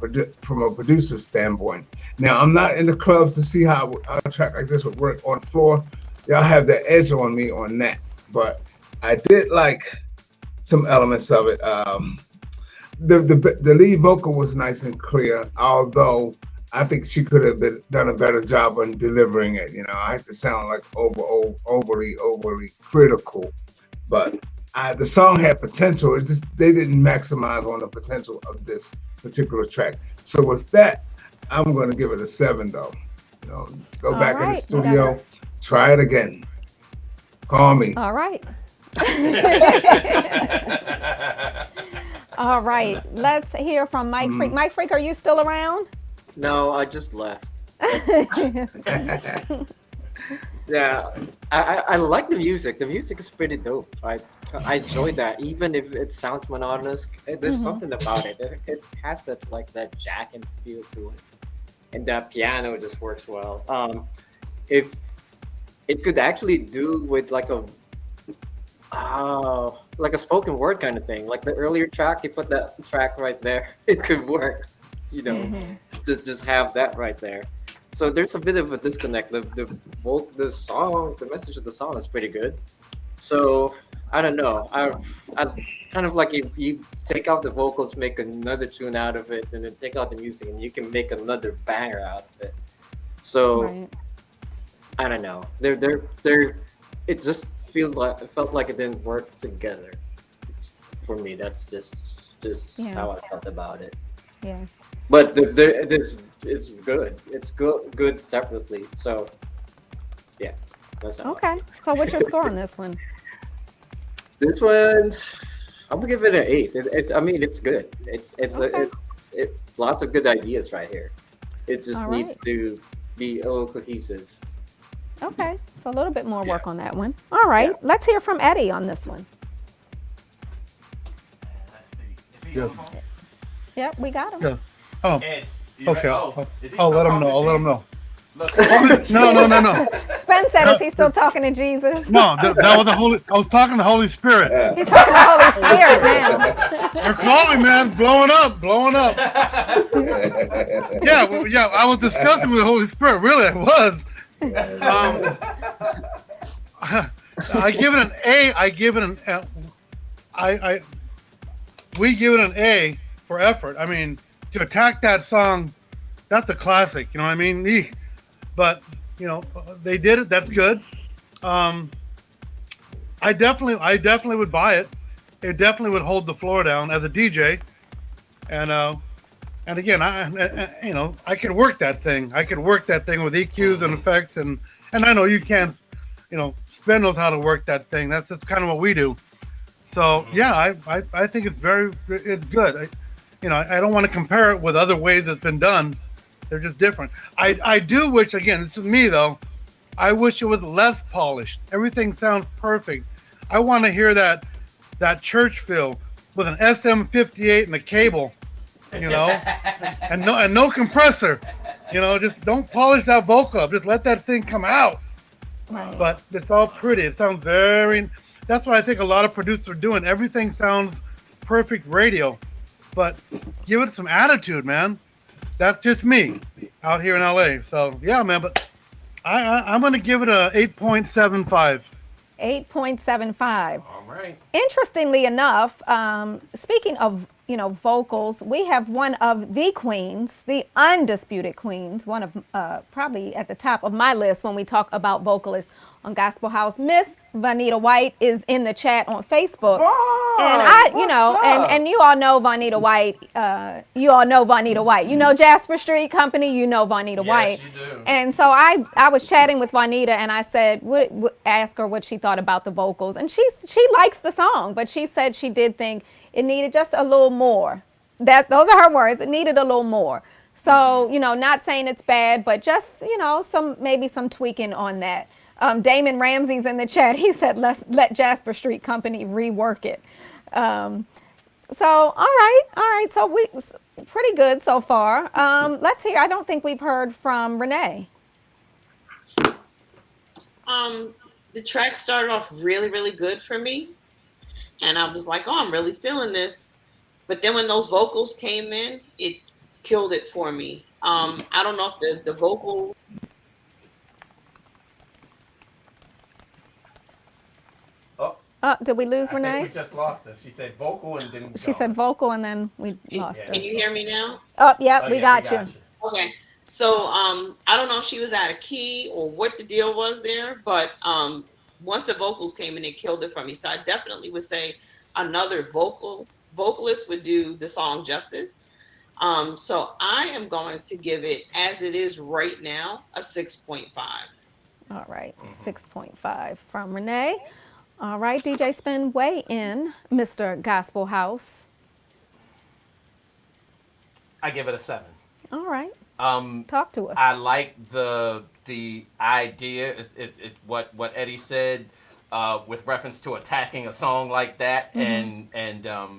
producer standpoint. Now, I'm not in the clubs to see how a track like this would work on the floor. Y'all have the edge on me on that, but I did like some elements of it. The lead vocal was nice and clear, although I think she could have done a better job on delivering it. I have to sound like overly critical, but the song had potential. They didn't maximize on the potential of this particular track. So with that, I'm going to give it a 7, though. Go back in the studio, try it again. Call me. All right. All right. Let's hear from Mike Freak. Mike Freak, are you still around? No, I just left. Yeah, I like the music. The music is pretty dope. I enjoyed that, even if it sounds monotonous. There's something about it. It has that jacking feel to it, and that piano just works well. If it could actually do with like a spoken word kind of thing, like the earlier track, you put that track right there, it could work. Just have that right there. So there's a bit of a disconnect. The song, the message of the song is pretty good. So I don't know. I kind of like you take out the vocals, make another tune out of it, and then take out the music, and you can make another banger out of it. So Right. I don't know. It just it felt like it didn't work together. For me, that's just Yeah. how I felt about it. Yeah. But it's good. It's good separately. So yeah, that's how. Okay. So what's your score on this one? This one, I'm gonna give it an 8. I mean, it's good. Okay. It's lots of good ideas right here. It just All needs right. to be a little cohesive. Okay. So a little bit more work on that one. All right. Yeah. Let's hear from Eddie on this one. Let's see. Is he Yes. on phone? Yep, we got him. Yeah. Oh, Ed, you okay. ready? Is he I'll still let him talking know. to I'll let him Jesus? know. Look. No. Spen said, is he still talking to Jesus? No, that was the Holy. I was talking to Holy Spirit. He's talking to Holy Spirit now. You're calling, man. Blowing up. Yeah, yeah. I was discussing with the Holy Spirit. Really, I was. I give it an A. We give it an A for effort. I mean, to attack that song, that's a classic. You know what I mean? Eek. But they did it. That's good. I definitely would buy it. It definitely would hold the floor down as a DJ. And again, I could work that thing. I could work that thing with EQs and effects, and I know you can't. Spen knows how to work that thing. That's just kind of what we do. So yeah, I think it's good. I don't want to compare it with other ways it's been done. They're just different. I do wish, again, this is me though, I wish it was less polished. Everything sounds perfect. I want to hear that church feel with an SM58 and a cable, and no compressor. Just don't polish that vocal up. Just let that thing come out. Right. But it's all pretty. It sounds that's what I think a lot of producers are doing. Everything sounds perfect radio, but give it some attitude, man. That's just me out here in LA. So yeah, man, but I'm going to give it a 8.75. 8.75. All right. Interestingly enough, speaking of vocals, we have one of the queens, the undisputed queens, one of probably at the top of my list when we talk about vocalists on Gospel House. Miss Vanita White is in the chat on Facebook, and you all know Vanita White. You know Jasper Street Company. You know Vanita White. You do. And so I was chatting with Juanita, and I said, ask her what she thought about the vocals, and she likes the song, but she said she did think it needed just a little more. Those are her words. It needed a little more. So not saying it's bad, but just maybe some tweaking on that. Damon Ramsey's in the chat. He said, let Jasper Street Company rework it. So all right. So we pretty good so far. Let's hear. I don't think we've heard from Renee. The track started off really, really good for me. And I was like, oh, I'm really feeling this. But then when those vocals came in, it killed it for me. I don't know if the vocal. Did we lose I Renee? think we just lost her. She said vocal and then She said vocal, and then we lost her. Can you hear me now? Oh, yeah, we got you. Okay. So I don't know if she was out of key or what the deal was there, but once the vocals came in, it killed it for me. So I definitely would say another vocalist would do the song justice. So I am going to give it, as it is right now, a 6.5. All right, 6.5 from Renee. All right, DJ Spen, weigh in, Mr. Gospel House. I give it a 7. All right. Talk to us. I like the idea. It's what Eddie said with reference to attacking a song like that, and I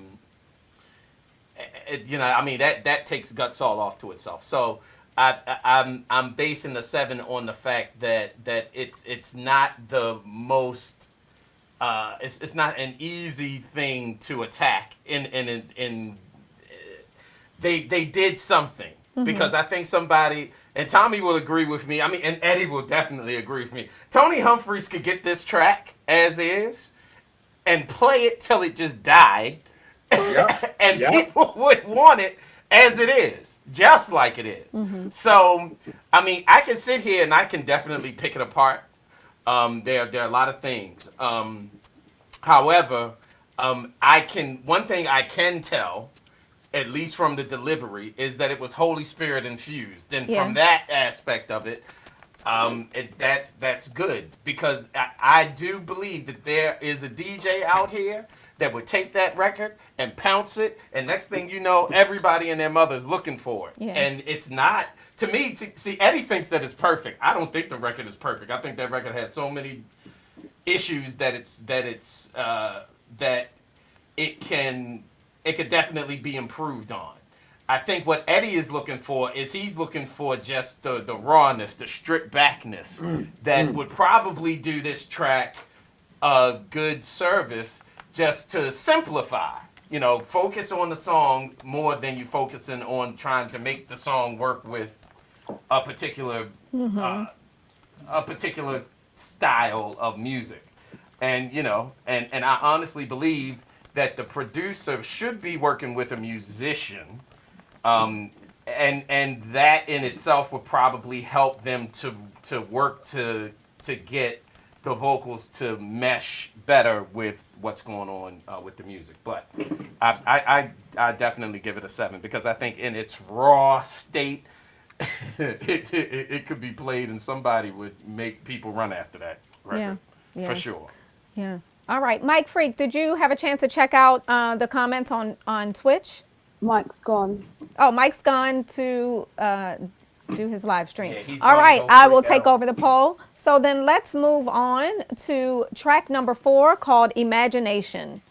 mean that takes guts all off to itself. So I'm basing the 7 on the fact that it's not the most. It's not an easy thing to attack. They did something, because I think somebody, and Tommy will agree with me. I mean, and Eddie will definitely agree with me. Tony Humphries could get this track as is and play it till it just died, and people would want it. as it is, just like it is. So, I mean, I can sit here and I can definitely pick it apart. There are a lot of things. However, one thing I can tell, at least from the delivery, is that it was Holy Spirit infused, and Yeah. from that aspect of it, that's good, because I do believe that there is a DJ out here that would take that record and pounce it, and next thing you know, everybody and their mother's looking for it. Yeah. And it's not, to me, see, Eddie thinks that it's perfect. I don't think the record is perfect. I think that record has so many issues that it could definitely be improved on. I think what Eddie is looking for is he's looking for just the rawness, the stripped backness that would probably do this track a good service, just to simplify. You know, focus on the song more than you focusing on trying to make the song work with a particular style of music. And you know, and I honestly believe that the producer should be working with a musician, and that in itself would probably help them to work to get the vocals to mesh better with what's going on with the music. But I definitely give it a 7, because I think in its raw state, it could be played and somebody would make people run after that record. Yeah. For sure. Yeah. All right, Mike Freak, did you have a chance to check out the comments on Twitch? Mike's gone. Oh, Mike's gone to do his live stream. Yeah, he's All gonna right, go I will freak take out. over the poll. So then let's move on to track number 4, called Imagination.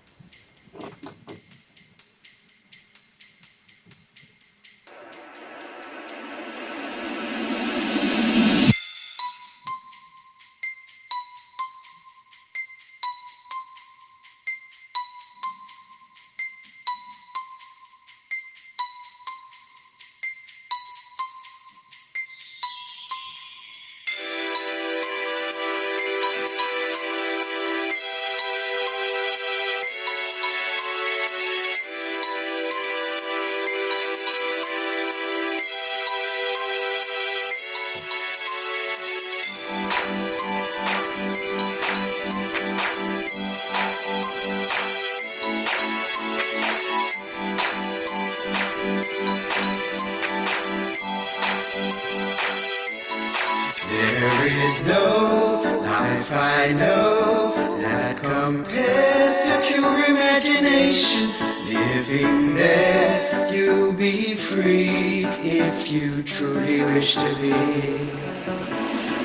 There is no life I know that compares to pure imagination. Living there, you'll be free if you truly wish to be.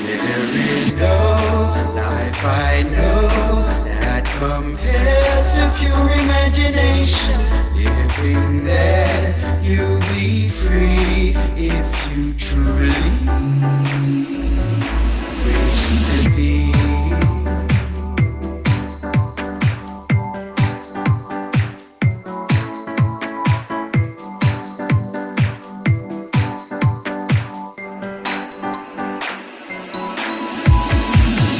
There is no life I know that compares to pure imagination. Living there, you'll be free if you truly wish to be.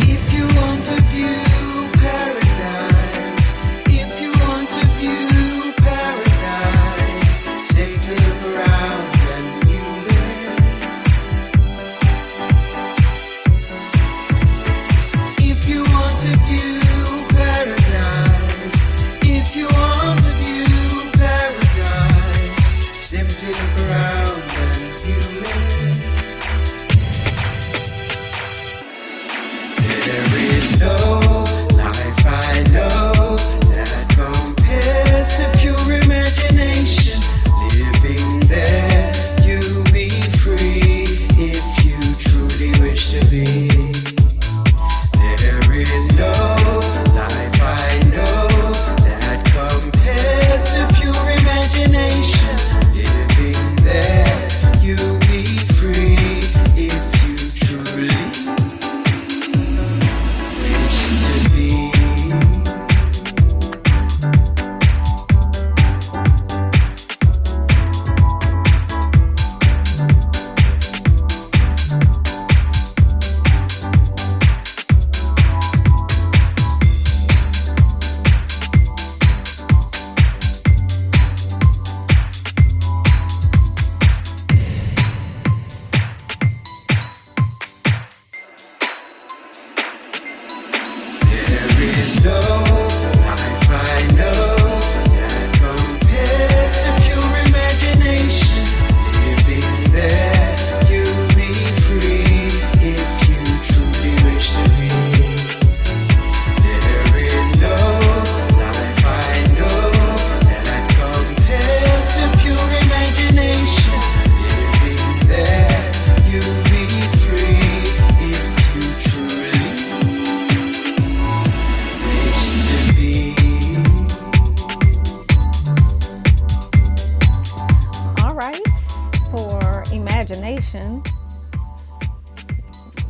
If you want to view paradise, if you want to view paradise, take a look around and you will. Nation.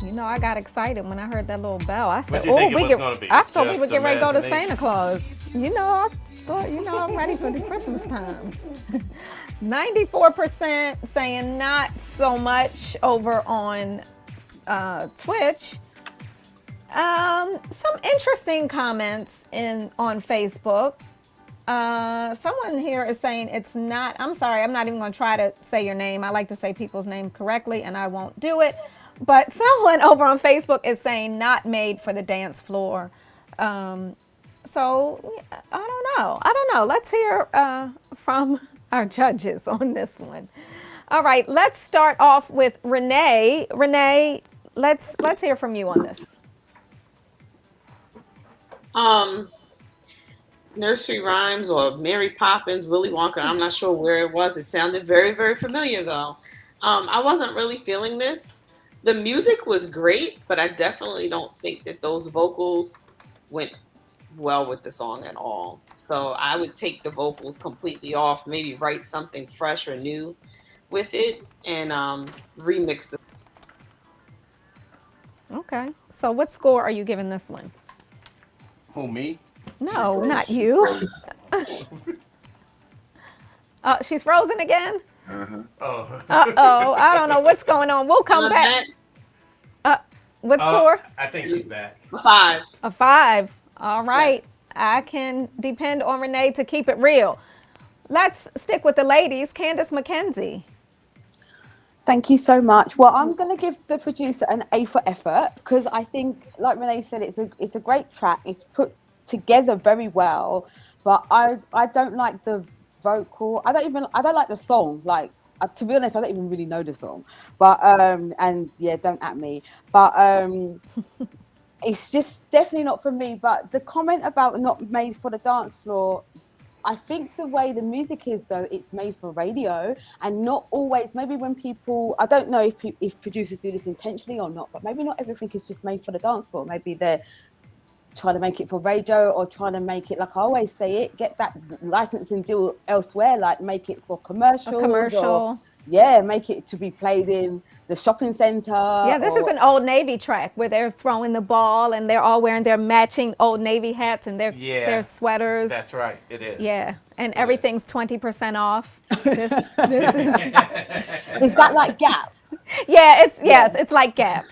You know, I got excited when I heard that little bell. I said, What'd you think it was gonna be? I thought we Just were getting ready to go to imagination? Santa Claus. You know, I thought, you know, I'm ready for the Christmas times. 94% saying not so much over on Twitch. Some interesting comments on Facebook. Someone here is saying it's not, I'm sorry, I'm not even going to try to say your name. I like to say people's name correctly and I won't do it. But someone over on Facebook is saying not made for the dance floor. So I don't know. Let's hear from our judges on this one. All right, let's start off with Renee. Renee, let's hear from you on this. Nursery Rhymes or Mary Poppins, Willy Wonka. I'm not sure where it was. It sounded very, very familiar though. I wasn't really feeling this. The music was great, but I definitely don't think that those vocals went well with the song at all. So I would take the vocals completely off, maybe write something fresh or new with it and remix the. Okay. So what score are you giving this one? Who, me? No, not you. She's frozen again? Oh. Uh-oh. I don't know what's going on. We'll come back. What score? I think she's back. A 5. A 5. All right. Yes. I can depend on Renee to keep it real. Let's stick with the ladies. Candace McKenzie. Thank you so much. Well, I'm going to give the producer an A for effort because I think, like Renee said, it's a great track. It's put together very well, but I don't like the vocal. I don't like the song. Like, to be honest, I don't even really know the song. But and yeah, don't at me. But it's just definitely not for me. But the comment about not made for the dance floor, I think the way the music is, though, it's made for radio and not always. Maybe when people, I don't know if producers do this intentionally or not, but maybe not everything is just made for the dance floor. Maybe they're trying to make it for radio or trying to make it, like I always say it, get that licensing deal elsewhere, like make it for commercials. A commercial. Yeah, make it to be played in the shopping center. Yeah, this is an Old Navy track where they're throwing the ball and they're all wearing their matching Old Navy hats and their sweaters. That's right, it is. Yeah, and everything's 20% off. This is Is that like Gap? Yeah, it's like Gap.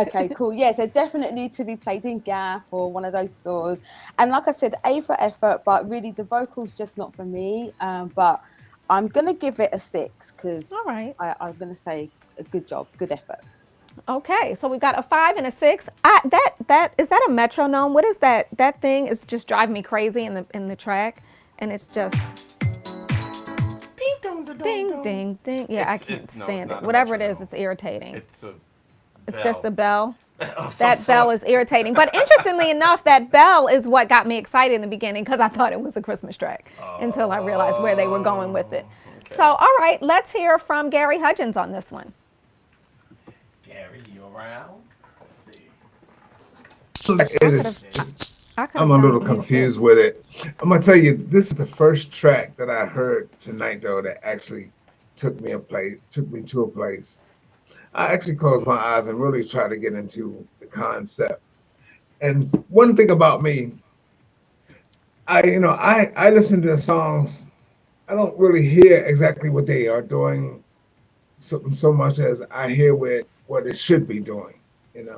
Okay, cool. Yeah, so definitely to be played in Gap or one of those stores. And like I said, A for effort, but really the vocals just not for me. But I'm gonna give it a 6 because I'm gonna say a good job, good effort. Okay, so we've got a 5 and a 6. That is that a metronome? What is that? That thing is just driving me crazy in the track, and it's just ding ding ding. Yeah, I can't stand it. Whatever it is, it's irritating. It's just a bell. That bell is irritating. But interestingly enough, that bell is what got me excited in the beginning because I thought it was a Christmas track until I realized where they were going with it. Okay. So, all right, let's hear from Gary Hudgens on this one. Gary, you around? Let's see. I'm a little confused with it. I'm gonna tell you, this is the first track that I heard tonight, though, that actually took me to a place. I actually closed my eyes and really tried to get into the concept. And one thing about me, I listen to the songs. I don't really hear exactly what they are doing so much as I hear what it should be doing. And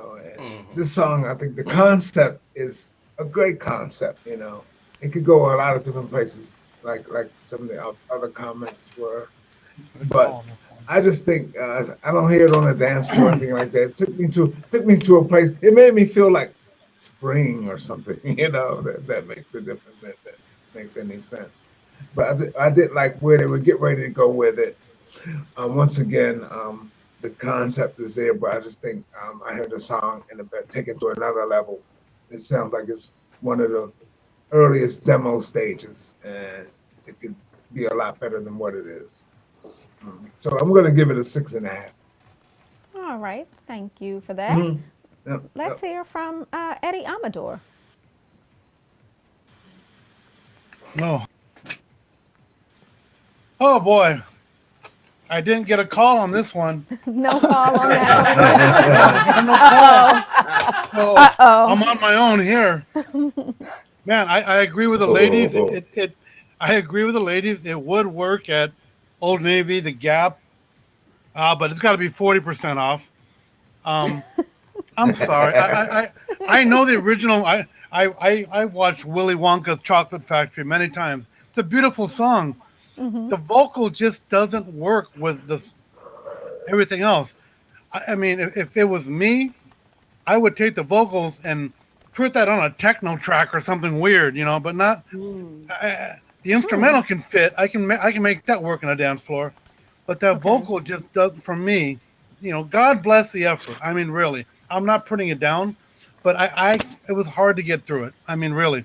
this song, I think the concept is a great concept. It could go a lot of different places, like some of the other comments were, but I just think I don't hear it on a dance floor or anything like that. It took me to a place. It made me feel like spring or something. That makes a difference. That makes any sense. But I did like where they would get ready to go with it. Once again, the concept is there, but I just think I heard the song and take it to another level. It sounds like it's one of the earliest demo stages, and it could be a lot better than what it is. So I'm going to give it a 6.5. All right. Thank you for that. Mm-hmm. Let's hear from Eddie Amador. Oh boy. I didn't get a call on this one. No call on that. So I'm on my own here. Man, I agree with the ladies. I agree with the ladies. It would work at Old Navy, the Gap, but it's got to be 40% off. I'm sorry. I know the original. I watched Willy Wonka's Chocolate Factory many times. It's a beautiful song. The vocal just doesn't work with this everything else. I mean, if it was me, I would take the vocals and put that on a techno track or something weird, but not. The instrumental can fit. I can make that work on a dance floor, but that vocal just does for me. God bless the effort. I mean, really, I'm not putting it down, but it was hard to get through it. I mean, really,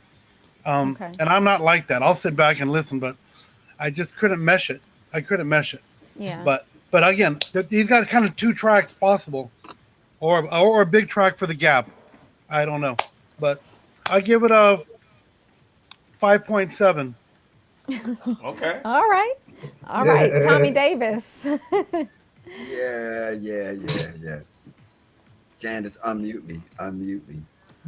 and I'm not like that. I'll sit back and listen, but I just couldn't mesh it. Yeah. But again, he's got kind of 2 tracks possible, or a big track for the Gap. I don't know, but I give it a 5.7. Okay. All right. Tommy Davis. Yeah. Candace, unmute me.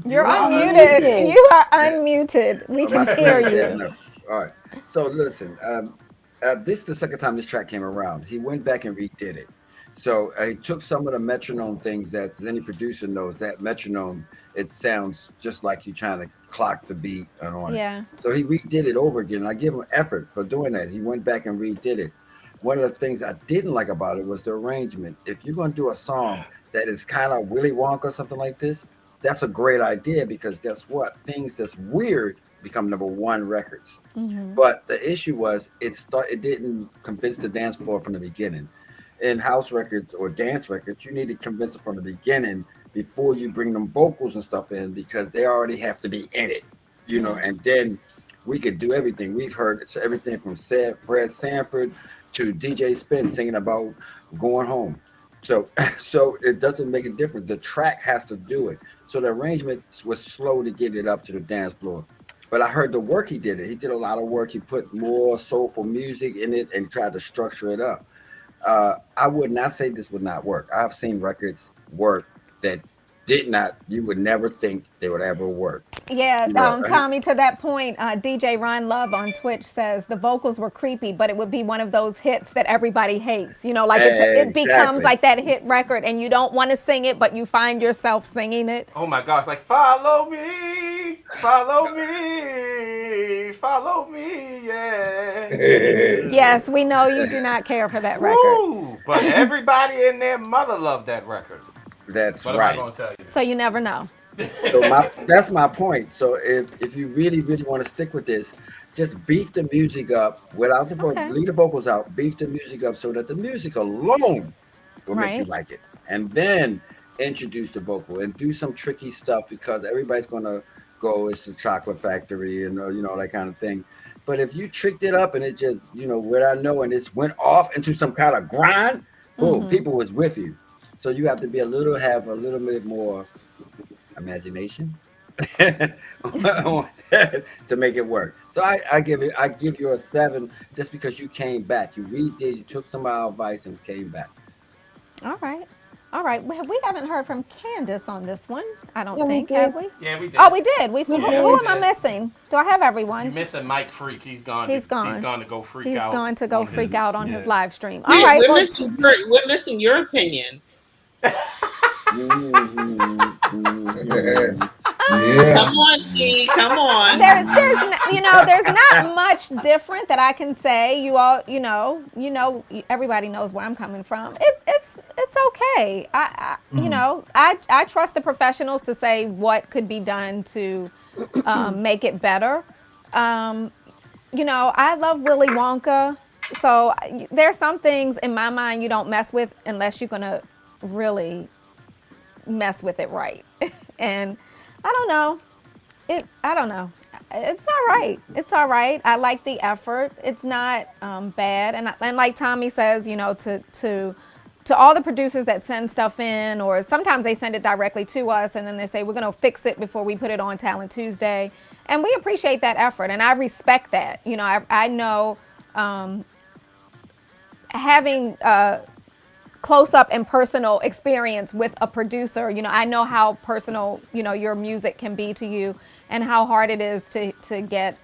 You're unmuted. You are unmuted. We can hear you. No. All right. So listen, this is the second time this track came around. He went back and redid it. So he took some of the metronome things that any producer knows. That metronome, it sounds just like you're trying to clock the beat on it. So he redid it over again. I give him effort for doing that. He went back and redid it. One of the things I didn't like about it was the arrangement. If you're going to do a song that is kind of Willy Wonka or something like this, that's a great idea, because guess what? Things that's weird become #1 records. But the issue was it didn't convince the dance floor from the beginning. In house records or dance records, you need to convince it from the beginning before you bring them vocals and stuff in, because they already have to be in it, and then we could do everything. We've heard everything from Fred Sanford to DJ Spen singing about going home. So it doesn't make a difference. The track has to do it. So the arrangement was slow to get it up to the dance floor. But I heard the work he did. He did a lot of work. He put more soulful music in it and tried to structure it up. I would not say this would not work. I've seen records work that did not. You would never think they would ever work. Yeah, Tommy, to that point, DJ Ron Love on Twitch says the vocals were creepy, but it would be one of those hits that everybody hates. Like it becomes like that hit record, and you don't want to sing it, but you find yourself singing it. Oh my gosh, like follow me, yeah. Yes, we know you do not care for that record. Woo, but everybody and their mother loved that record. That's what right. Am I gonna tell you? So you never know. So that's my point. So if you really want to stick with this, just beef the music up without the vocals, leave the vocals out, beef the music up so that the music alone will make you like it. And then introduce the vocal and do some tricky stuff, because everybody's gonna go, it's the Chocolate Factory and that kind of thing. But if you tricked it up and it just, what I know, and it went off into some kind of grind, boom, people was with you. So you have to have a little bit more imagination to make it work. So I give you a 7 just because you came back. You redid, you took some of our advice and came back. All right. We haven't heard from Candace on this one, I don't think, we have we? Yeah, we did. Oh, we did. Who am I missing? Do I have everyone? You're missing Mike Freak. He's gone. He's gone. He's gone to go freak He's out. gone to go freak out on his live stream. All right. We're missing your opinion. Yeah. Come on, T. Come on. There's not much different that I can say. You all, everybody knows where I'm coming from. It's okay. I trust the professionals to say what could be done to make it better. I love Willy Wonka, so there's some things in my mind you don't mess with unless you're gonna really mess with it right. And I don't know. It's all right. I like the effort. It's not bad. And like Tommy says, to all the producers that send stuff in, or sometimes they send it directly to us and then they say, we're going to fix it before we put it on Talent Tuesday. And we appreciate that effort. And I respect that. I know having close up and personal experience with a producer, I know how personal, your music can be to you and how hard it is to get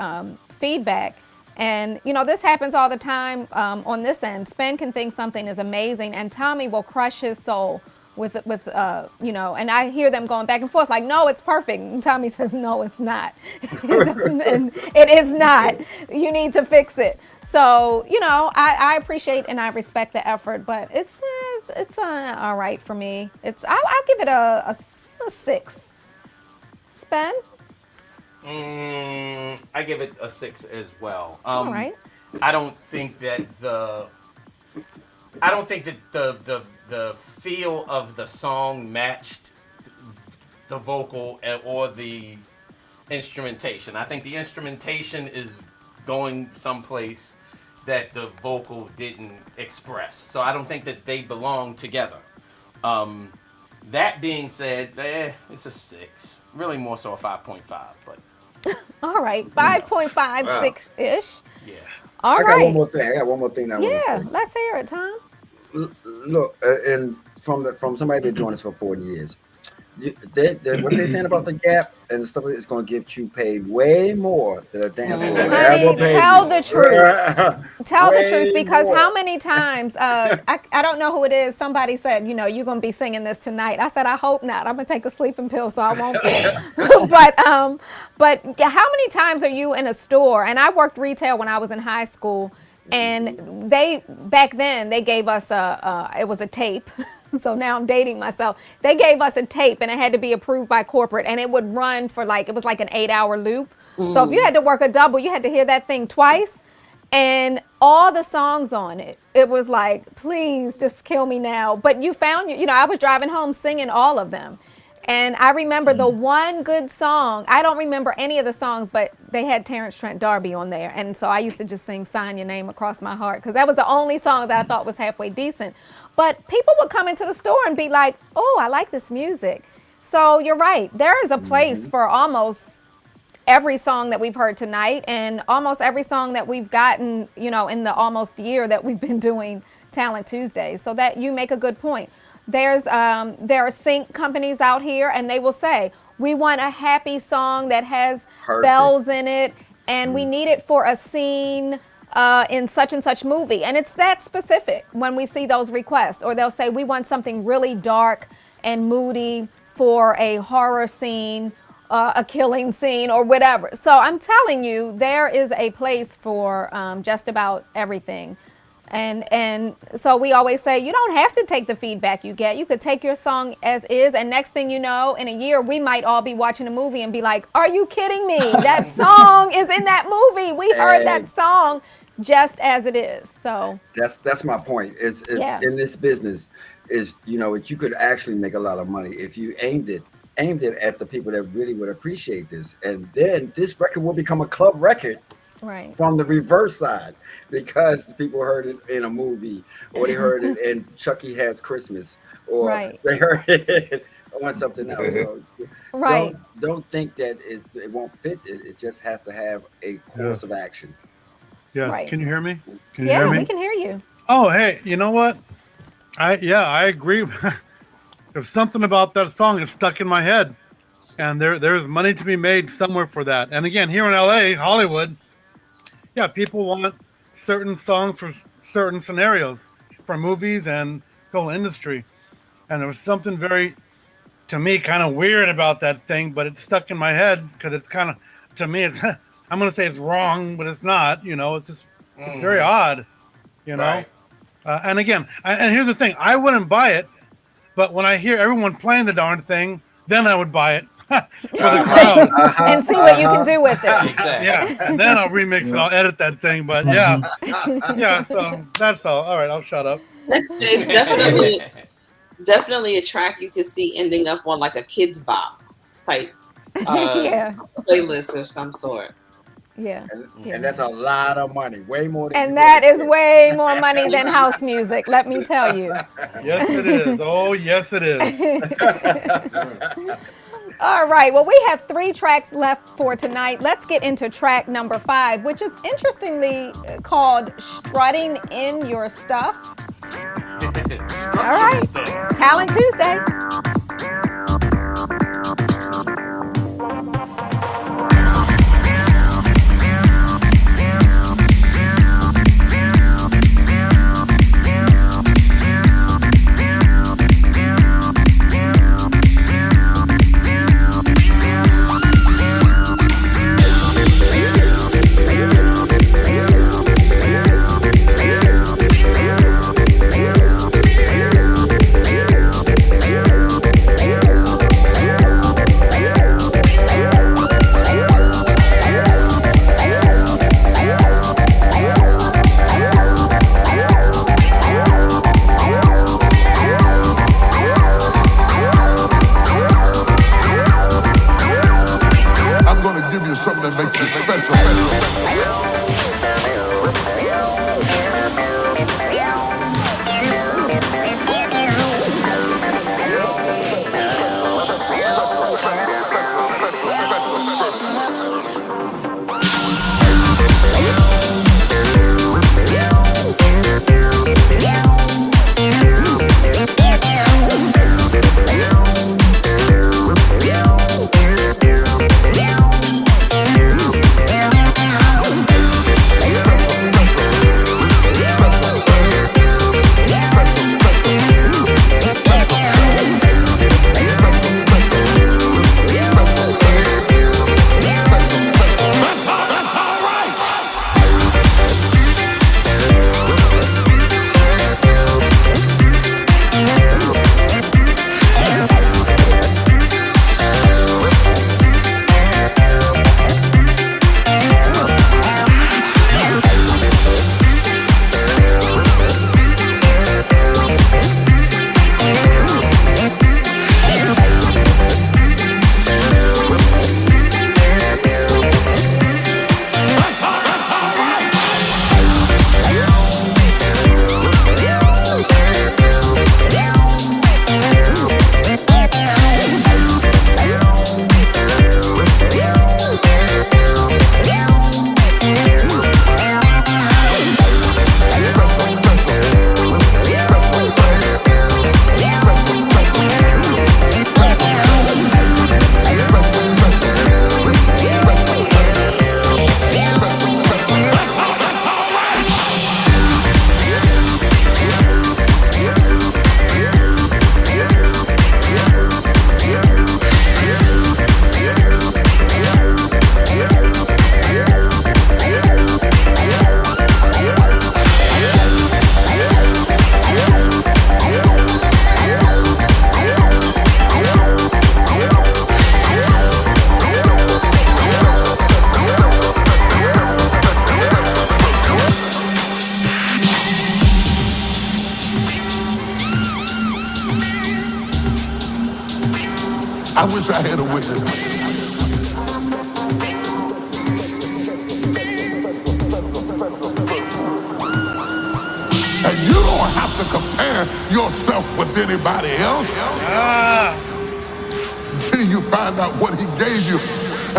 feedback. And, this happens all the time on this end. Spen can think something is amazing and Tommy will crush his soul with and I hear them going back and forth like, no, it's perfect. And Tommy says, no, it's not. It is not. You need to fix it. So, I appreciate and I respect the effort, but it's all right for me. I'll give it a 6. Spen? I give it a 6 as well. All right. I don't think that the feel of the song matched the vocal or the instrumentation. I think the instrumentation is going someplace that the vocal didn't express. So I don't think that they belong together. That being said, it's a 6. Really more so a 5.5, but. All right, 5.5, Wow. 6-ish. Yeah. All I right. got one more thing. I want to say. Let's hear it, Tom. Look, and from somebody been doing this for 40 years, what they're saying about the gap and stuff is going to get you paid way more than a dance floor will ever Honey, pay tell you. the truth. Tell the truth, Way because more. how many times, I don't know who it is, somebody said, you're going to be singing this tonight. I said, I hope not. I'm going to take a sleeping pill so I won't be. But yeah, how many times are you in a store? And I worked retail when I was in high school. And back then they gave us it was a tape. So now I'm dating myself. They gave us a tape and it had to be approved by corporate and it would run for it was like an 8-hour loop. So if you had to work a double, you had to hear that thing twice. And all the songs on it, it was like, please just kill me now. But you found, I was driving home singing all of them. And I remember the one good song. I don't remember any of the songs, but they had Terrence Trent D'Arby on there. And so I used to just sing Sign Your Name Across My Heart because that was the only song that I thought was halfway decent. But people would come into the store and be like, oh, I like this music. So you're right. There is a place for almost every song that we've heard tonight and almost every song that we've gotten, in the almost year that we've been doing Talent Tuesday. So that you make a good point. There are sync companies out here and they will say, we want a happy song that has bells in it and we need it for a scene in such and such movie. And it's that specific when we see those requests. Or they'll say, we want something really dark and moody for a horror scene, a killing scene or whatever. So I'm telling you, there is a place for just about everything. And so we always say, you don't have to take the feedback you get. You could take your song as is. And next thing you know, in a year, we might all be watching a movie and be like, are you kidding me? That song is in that movie. We heard that song just as it is. So that's my point. It's in this business is, you could actually make a lot of money if you aimed it at the people that really would appreciate this. And then this record will become a club record. Right. From the reverse side, because people heard it in a movie, or they heard it in Chucky Has Christmas, or they heard it on something else. So don't think that it won't fit. It just has to have a course of action. Yeah. Right. Can you hear me? Can you hear me? We can hear you. Oh, hey, you know what? I agree. There's something about that song that's stuck in my head, and there's money to be made somewhere for that. And again, here in LA, Hollywood. Yeah, people want certain songs for certain scenarios, for movies and the whole industry. And there was something very, to me, kind of weird about that thing, but it's stuck in my head because it's kind of, to me, it's, I'm going to say it's wrong, but it's not, it's just it's very odd, Right. And again, and here's the thing, I wouldn't buy it, but when I hear everyone playing the darn thing, then I would buy it. For the crowd. And see what you can do with it. Exactly. Yeah, and then I'll remix it. I'll edit that thing. But yeah. So that's all. All right, I'll shut up. Next is definitely a track you could see ending up on like a Kids Bop type playlist of some sort. Yeah. And that's a lot of money, way more than. And that is way more money than house music, let me tell you. Yes, it is. Oh, yes, it is. All right. Well, we have 3 tracks left for tonight. Let's get into track number 5, which is interestingly called Strutting in Your Stuff. All right. Talent Tuesday. Something that makes you special. I wish I had a witness. And you don't have to compare yourself with anybody else until you find out what he gave you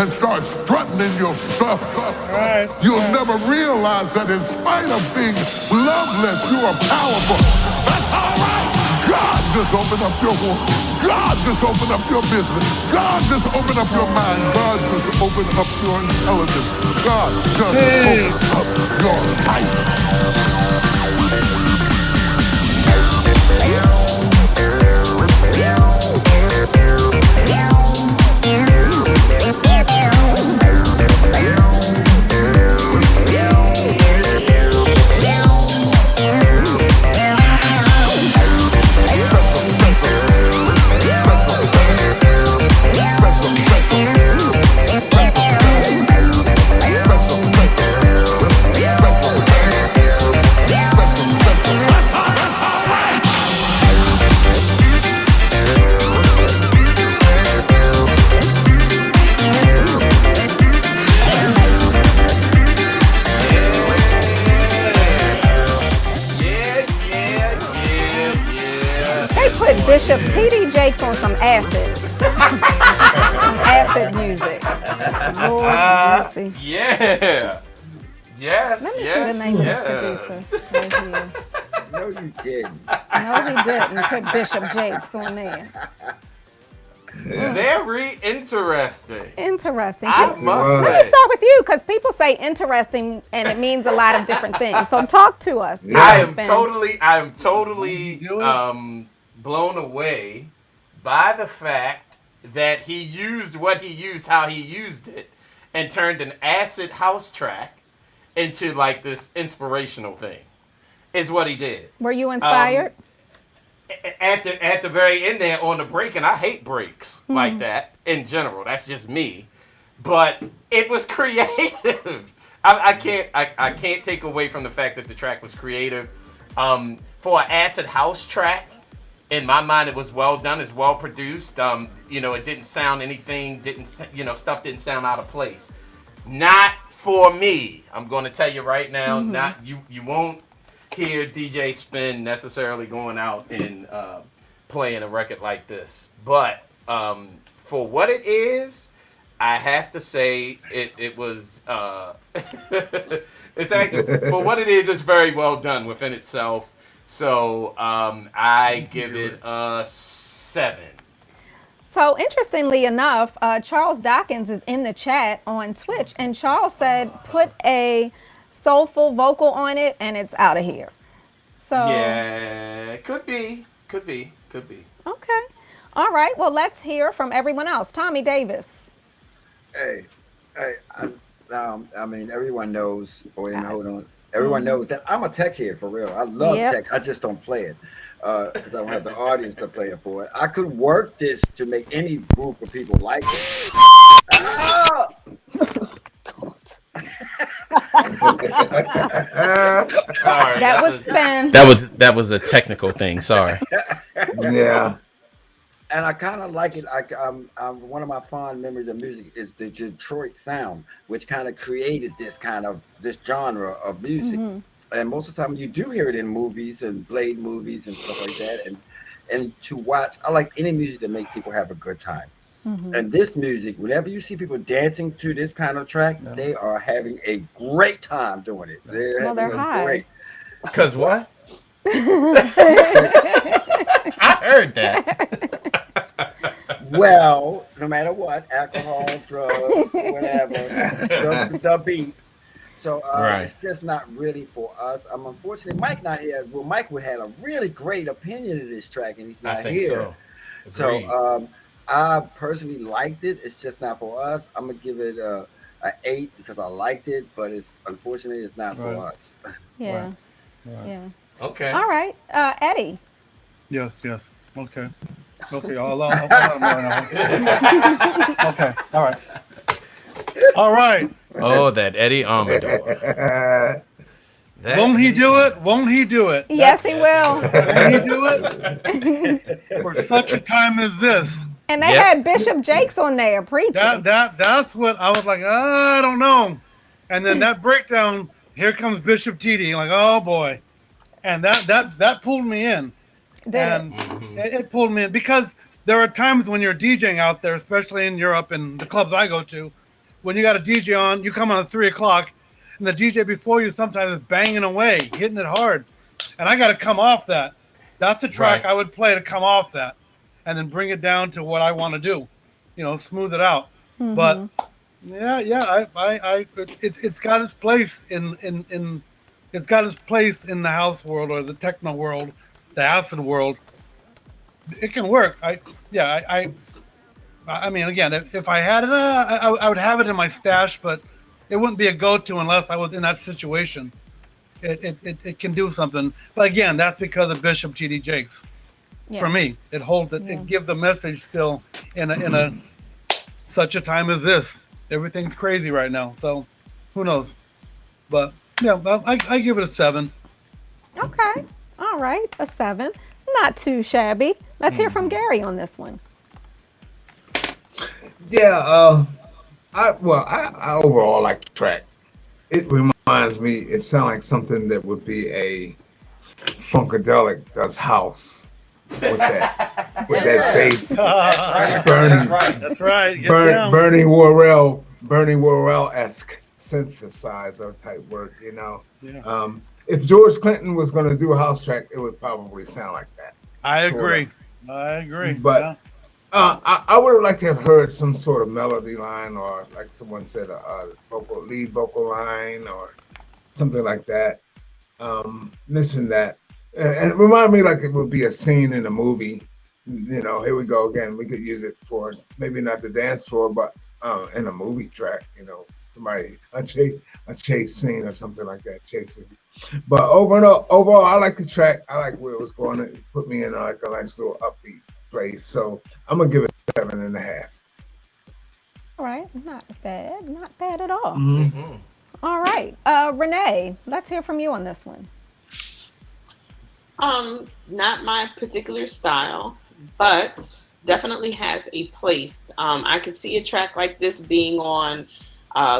and start strutting in your stuff. Right. You'll never realize that in spite of being loveless, you are powerful. That's all right. God, just open up your heart. God, just open up your business. God, just open up your mind. God, just open up your intelligence. God, just open up your life. Bishop T.D. Jakes on some acid. Acid music. Lord mercy. Yeah. Yes. Let me yes, see the name yes. of this producer right here. No, you didn't. No, he didn't. Put Bishop Jakes on there. Very interesting. Interesting. I Let must me say. start with you because people say interesting and it means a lot of different things. So talk to us. I DJ am Spen. totally blown away by the fact that he used what he used, how he used it, and turned an acid house track into like this inspirational thing. Is what he did. Were you inspired? At the very end there on the break, and I hate breaks like that in general. That's just me. But it was creative. I can't take away from the fact that the track was creative. For an acid house track, in my mind, it was well done. It's well produced. It didn't sound anything. Stuff didn't sound out of place. Not for me. I'm going to tell you right now. Not you. You won't hear DJ Spen necessarily going out and playing a record like this. But for what it is, I have to say it was. It's actually, for what it is, it's very well done within itself. So I give it a 7. So interestingly enough, Charles Dawkins is in the chat on Twitch, and Charles said, "Put a soulful vocal on it, and it's out of here." So yeah, could be. Okay. All right. Well, let's hear from everyone else. Tommy Davis. Hey, I mean, everyone knows. Hold on. Everyone knows that I'm a tech head for real. I love tech. I just don't play it because I don't have the audience to play it for it. I could work this to make any group of people like it. Ah! Sorry, That was Spen. That was a technical thing. Sorry. Yeah. And I kind of like it. One of my fond memories of music is the Detroit sound, which kind of created this genre of music. And most of the time, you do hear it in movies and Blade movies and stuff like that. And to watch, I like any music that makes people have a good time. And this music, whenever you see people dancing to this kind of track, they are having a great time doing it. They're high. Great. Because what? I heard that. Well, no matter what, alcohol, drugs, whatever, the beat. So it's just not really for us. Unfortunately, Mike not here. Well, Mike would have a really great opinion of this track, and he's not here. So I personally liked it. It's just not for us. I'm gonna give it a 8 because I liked it, but unfortunately it's not for us. Yeah. Right. Yeah. Okay. All right. Eddie. Yes. Okay. Okay. Hold on. Okay. All right. Oh, that Eddie Amador. Won't he do it? Won't he do it? Yes, he will. Won't he do it? For such a time as this. And they had Bishop Jakes on there preaching. That's what I was like, I don't know. And then that breakdown, here comes Bishop TD, like, oh boy. And that pulled me in. It pulled me in because there are times when you're DJing out there, especially in Europe and the clubs I go to, when you got a DJ on, you come on at 3 o'clock, and the DJ before you sometimes is banging away, hitting it hard. And I got to come off that. That's a track I would play to come off that and then bring it down to what I want to do, smooth it out. But it's got its place in it's got its place in the house world or the techno world, the acid world. It can work. I mean, again, if I had it, I would have it in my stash, but it wouldn't be a go-to unless I was in that situation. It can do something, but again, that's because of Bishop T.D. Jakes. Yeah. For me, it holds it. Yeah. It gives a message still in a such a time as this. Everything's crazy right now, so who knows? But yeah, I give it a 7. Okay, all right, a 7. Not too shabby. Let's hear from Gary on this one. Yeah, I overall like the track. It reminds me. It sounds like something that would be a funkadelic does house with that. with that bass. That's right. Get down. Bernie Worrell-esque synthesizer type work, you know. Yeah. If George Clinton was going to do a house track, it would probably sound like that. I agree. But I would have liked to have heard some sort of melody line, or like someone said, a lead vocal line or something like that. Missing that. And it reminded me like it would be a scene in a movie. You know, here we go again. We could use it for maybe not the dance floor, but in a movie track, you know, a chase scene or something like that, chasing. But overall, I like the track. I like where it was going. It put me in like a nice little upbeat place. So I'm gonna give it 7.5. All right, not bad at all. Mm-hmm. All right, Renee, let's hear from you on this one. Not my particular style, but definitely has a place. I could see a track like this being on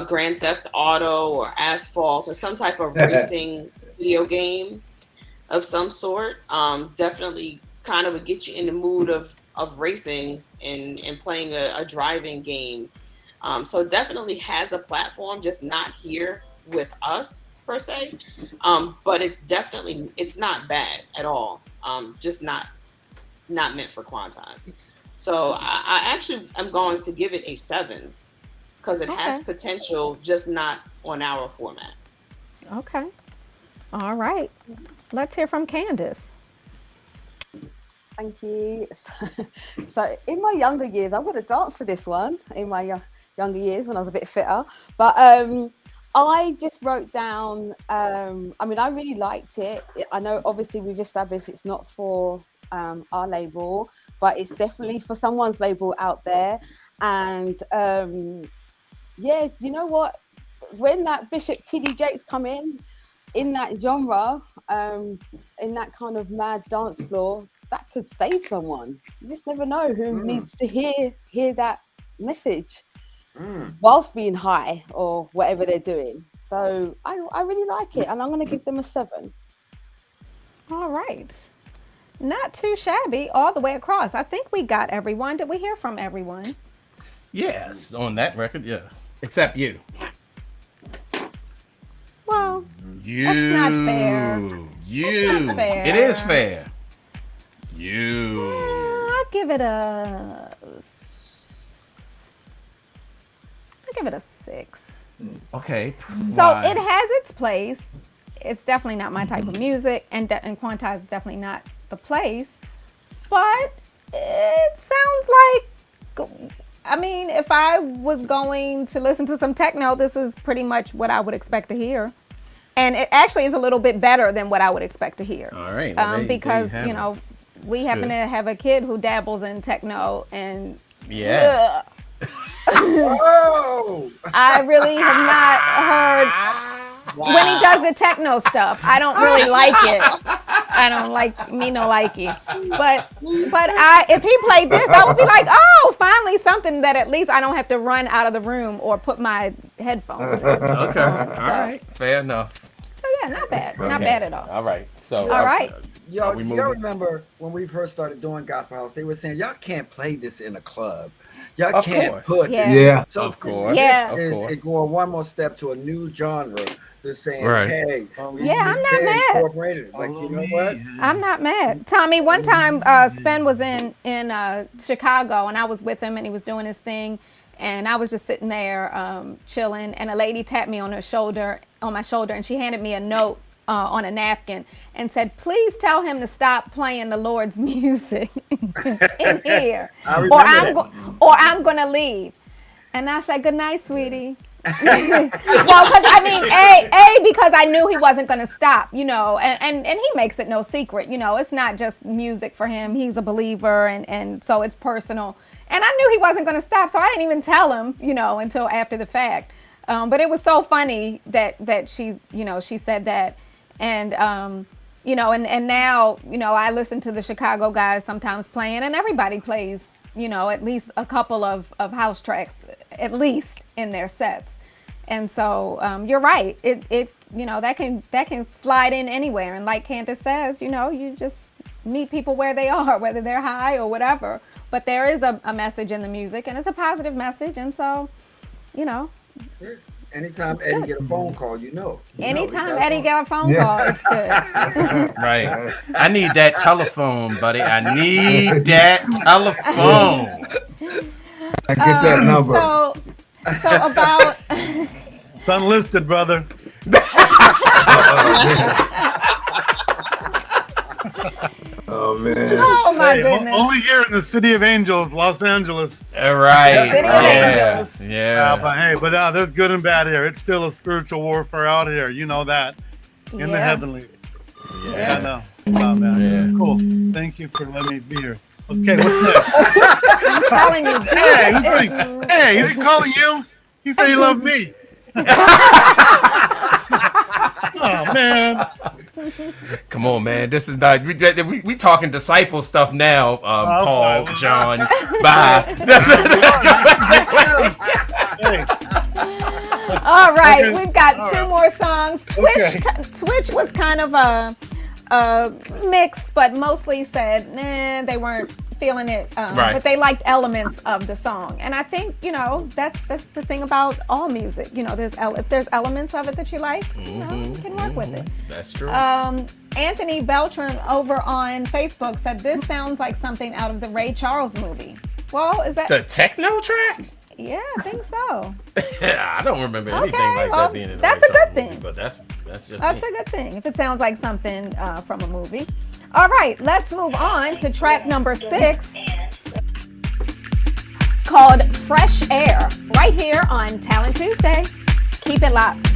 Grand Theft Auto or Asphalt or some type of racing video game of some sort. Definitely kind of would get you in the mood of racing and playing a driving game. So definitely has a platform, just not here with us per se. But it's not bad at all. Just not meant for Quantize. So I actually am going to give it a 7 because it has potential, just not on our format. Okay. All right. Let's hear from Candace. Thank you. So in my younger years, I would have danced to this one in my younger years when I was a bit fitter. But I just wrote down, I mean, I really liked it. I know obviously we've established it's not for our label, but it's definitely for someone's label out there. And yeah, you know what? When that Bishop TD Jakes come in that genre, in that kind of mad dance floor, that could save someone. You just never know who needs to hear that message whilst being high or whatever they're doing. So I really like it, and I'm going to give them a 7. All right. Not too shabby all the way across. I think we got everyone. Did we hear from everyone? Yes, on that record, yeah. Except you. Well, that's not fair. You. Not fair. It is fair. You. I'd give it a 6. Okay. So it has its place. It's definitely not my type of music, and Quantize is definitely not the place. But it sounds like, I mean, if I was going to listen to some techno, this is pretty much what I would expect to hear. And it actually is a little bit better than what I would expect to hear. All right. Well, because, you know, we happen to have a kid who dabbles in techno, and yeah. Oh! I really have not heard when he does the techno stuff. I don't really like it. I don't like me no likey. But if he played this, I would be like, oh, finally something that at least I don't have to run out of the room or put my headphones in. Okay. All right. Fair enough. So yeah, not bad. Not bad at all. All right. So all right. Y'all remember when we first started doing Gospel House, they were saying y'all can't play this in a club. Y'all can't put yeah. So of course. Yeah. It going one more step to a new genre. Just saying, right. Hey, I'm not mad. Like, you know what? I'm not mad. Tommy, one time Spen was in Chicago, and I was with him, and he was doing his thing, and I was just sitting there chilling, and a lady tapped me on my shoulder, and she handed me a note on a napkin and said, "Please tell him to stop playing the Lord's music in here, or I'm gonna leave." And I said, "Good night, sweetie." Well, because I mean, because I knew he wasn't going to stop, you know, and he makes it no secret, you know, it's not just music for him. He's a believer, and so it's personal. And I knew he wasn't going to stop, so I didn't even tell him, you know, until after the fact. But it was so funny that she's, you know, she said that, and you know, and now, you know, I listen to the Chicago guys sometimes playing, and everybody plays, you know, at least a couple of house tracks, at least in their sets. And so you're right. It you know, that can slide in anywhere. And like Candace says, you know, you just meet people where they are, whether they're high or whatever. But there is a message in the music, and it's a positive message. And so, you know. Anytime Eddie get a phone call, you know. Anytime Eddie get a phone call, it's good. Right. I need that telephone, buddy. I need that telephone. I get that number. So about It's unlisted, brother. Oh man. Oh my goodness. Only here in the City of Angels, Los Angeles. Right. City of Angels. Yeah. But there's good and bad here. It's still a spiritual warfare out here. You know that. In the heavenly. Yeah. I know. Oh, man. Yeah. Cool. Thank you for letting me be here. Okay, what's next? I'm telling you, Hey, is he calling you? He said he loved me. Oh man. Come on, man. This is not we talking disciple stuff now, Paul, John. Bye. All right, we've got two more songs. Twitch was kind of a mixed, but mostly said they weren't feeling it, but they liked elements of the song. And I think, you know, that's the thing about all music. You know, if there's elements of it that you like, you know, you can work with it. That's true. Anthony Beltran over on Facebook said this sounds like something out of the Ray Charles movie. Well, is that the techno track? Yeah, I think so. I don't remember anything like that being in the that's Ray a good Charles thing. movie, but that's just That's a good thing if it sounds like something from a movie. All right, let's move on to track number 6 called Fresh Air, right here on Talent Tuesday. Keep it locked.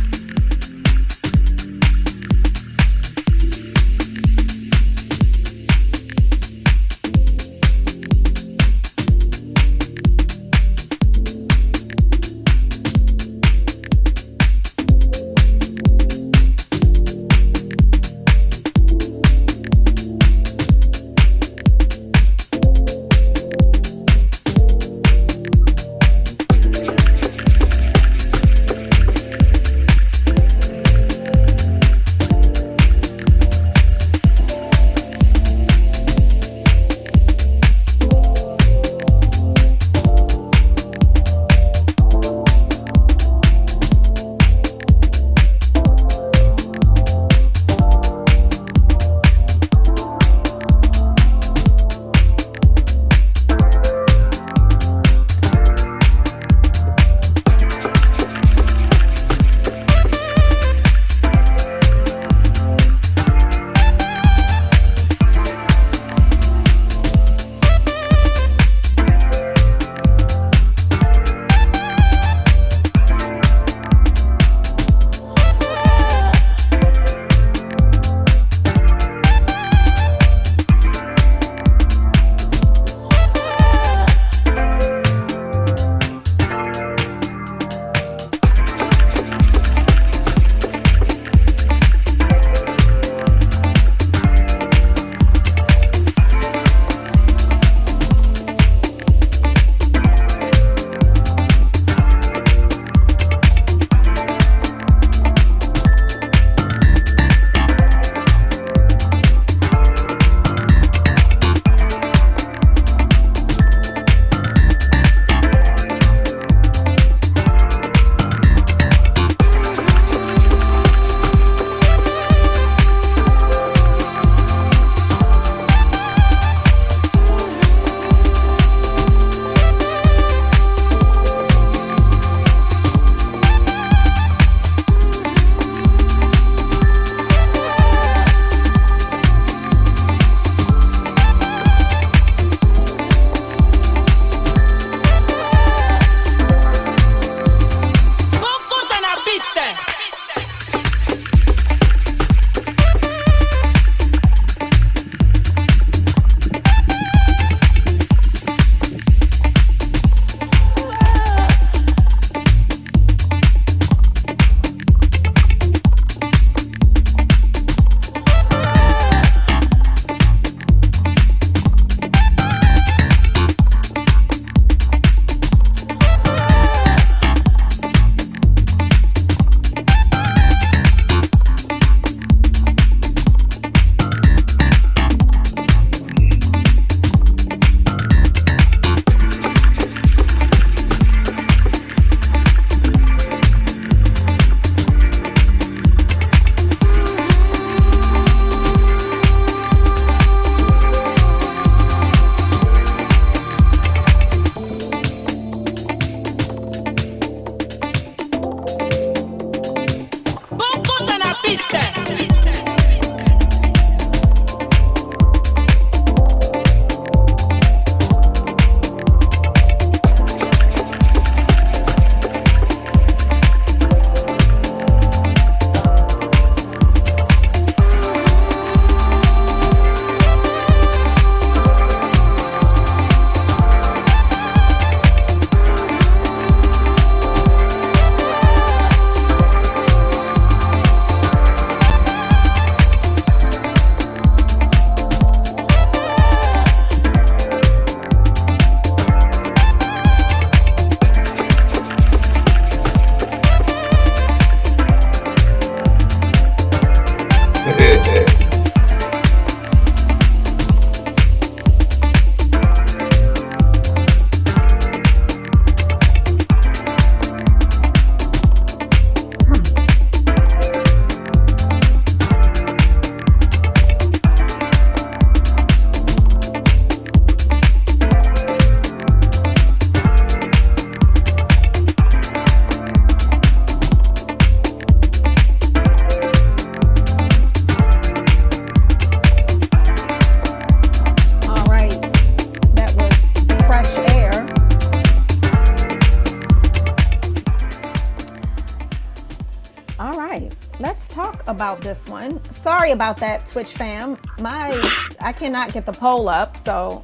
about this one. Sorry about that, Twitch fam. I cannot get the poll up, so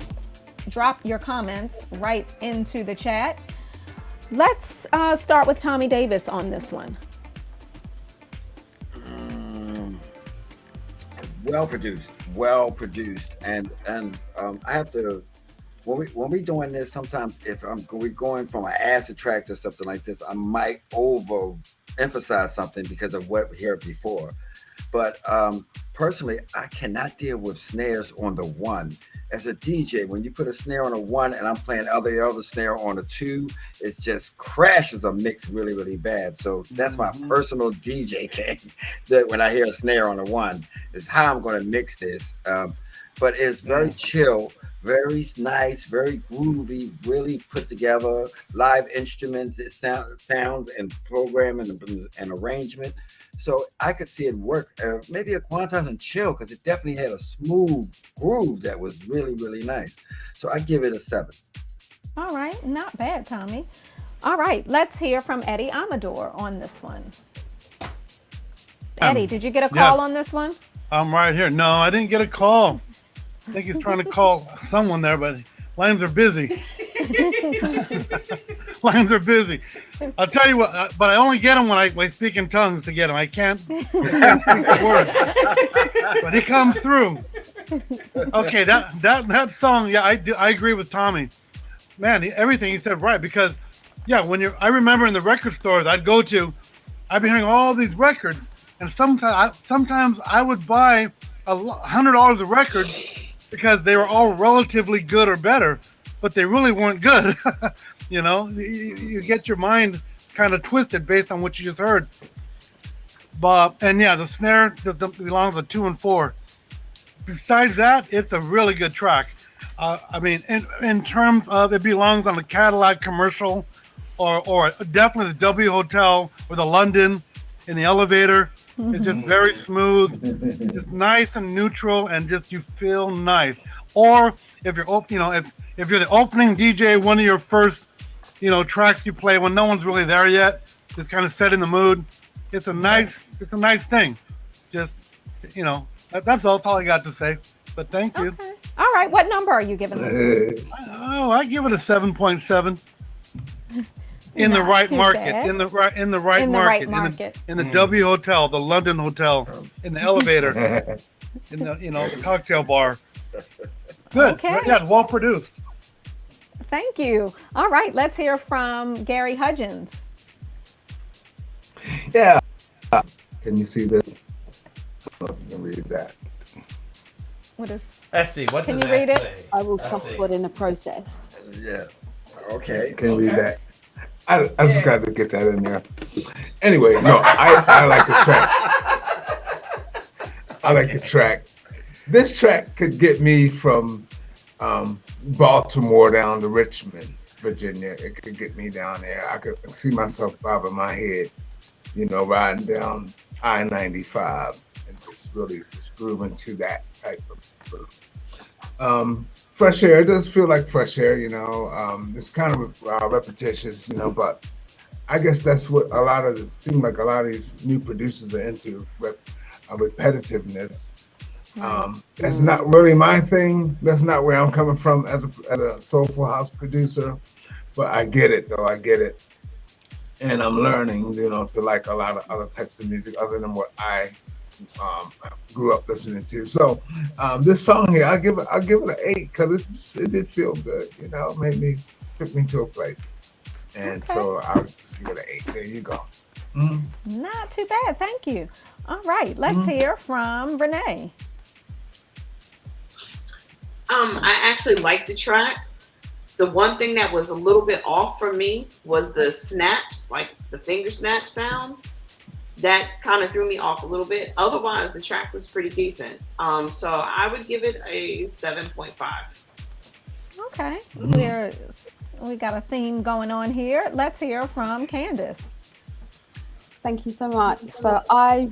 drop your comments right into the chat. Let's start with Tommy Davis on this one. Well produced, and I have to. When we doing this, sometimes if we going from an acid track to something like this, I might overemphasize something because of what we heard before. But personally, I cannot deal with snares on the one. As a DJ, when you put a snare on a one and I'm playing other snare on a two, it just crashes a mix really, really bad. So that's my personal DJ thing. That when I hear a snare on a one, is how I'm going to mix this. But it's very chill, very nice, very groovy, really put together. Live instruments, it sounds and programming and arrangement. So I could see it work. Maybe a Quantize and chill, because it definitely had a smooth groove that was really, really nice. So I give it a 7. All right, not bad, Tommy. All right, let's hear from Eddie Amador on this one. Eddie, did you get a call on this one? I'm right here. No, I didn't get a call. I think he's trying to call someone there, but lines are busy. Lines are busy. I'll tell you what, but I only get them when I speak in tongues to get them. I can't speak the word. But he comes through. Okay, that song, yeah, I agree with Tommy. Man, everything he said right, because yeah, I remember in the record stores I'd be hearing all these records, and sometimes I would buy $100 of records because they were all relatively good or better, but they really weren't good. You know, you get your mind kind of twisted based on what you just heard. And yeah, the snare belongs to 2 and 4. Besides that, it's a really good track. I mean, in terms of it belongs on the Cadillac commercial, or definitely the W Hotel or the London in the elevator. It's just very smooth, just nice and neutral, and just you feel nice. Or if you're if you're the opening DJ, one of your first tracks you play when no one's really there yet, just kind of setting the mood. It's a nice thing. Just that's all I got to say. But thank you. Okay. All right, what number are you giving this? I give it a 7.7. In the right market, in the right market, in the W Hotel, the London Hotel, in the elevator, in the cocktail bar. Good, Okay. Yeah, well produced. Thank you. All right, let's hear from Gary Hudgens. Yeah. Can you see this? You can read that. What is? Let's see. What Can does you read that it? say? I will Let's trust see. God in the process. Yeah. Okay. Can you read that? I just got to get that in there. Anyway, no, I like the track. I like the track. This track could get me from Baltimore down to Richmond, Virginia. It could get me down there. I could see myself bobbing my head, riding down I-95 and just really grooving to that type of fresh air. It does feel like fresh air, it's kind of repetitious, but I guess that's what seems like a lot of these new producers are into, repetitiveness. That's not really my thing. That's not where I'm coming from as a soulful house producer, but I get it though. I get it. And I'm learning, to like a lot of other types of music other than what I grew up listening to. So this song here, I'll give it an 8 because it did feel good. Took me to a place, and so I'll just give it an 8. There you go. Not too bad, thank you. All right, let's hear from Renee. I actually liked the track. The one thing that was a little bit off for me was the snaps, like the finger snap sound. That kind of threw me off a little bit. Otherwise, the track was pretty decent. So I would give it a 7.5. Okay, we got a theme going on here. Let's hear from Candace. Thank you so much. So I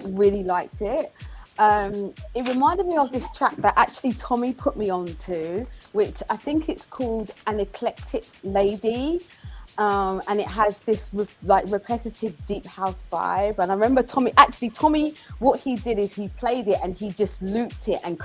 really liked it. It reminded me of this track that actually Tommy put me on to, which I think it's called An Eclectic Lady. And it has this like repetitive deep house vibe. And I remember Tommy, what he did is he played it and he just looped it and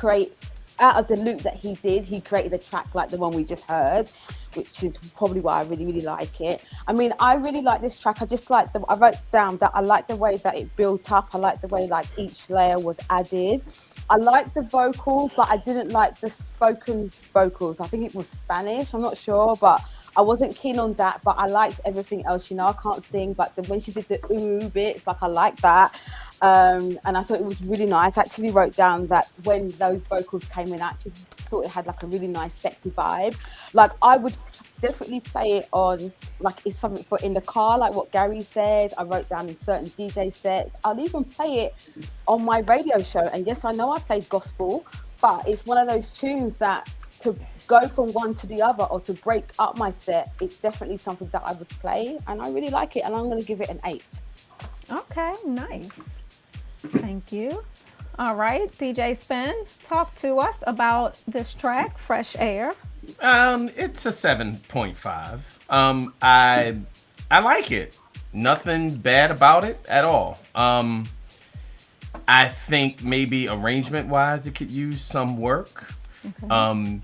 out of the loop that he did, he created a track like the one we just heard, which is probably why I really, really like it. I mean, I really like this track. I wrote down that I like the way that it built up. I like the way like each layer was added. I like the vocals, but I didn't like the spoken vocals. I think it was Spanish, I'm not sure, but I wasn't keen on that, but I liked everything else. I can't sing, but when she did the ooh bits, like I like that. And I thought it was really nice. I actually wrote down that when those vocals came in, I actually thought it had like a really nice sexy vibe. Like I would definitely play it on, like it's something for in the car, like what Gary said. I wrote down in certain DJ sets. I'll even play it on my radio show. And yes, I know I played gospel, but it's one of those tunes that to go from one to the other or to break up my set, it's definitely something that I would play. And I really like it. And I'm going to give it an 8. Okay, nice. Thank you. All right, DJ Spen, talk to us about this track, Fresh Air. It's a 7.5. I like it. Nothing bad about it at all. I think maybe arrangement-wise, it could use some work. Okay.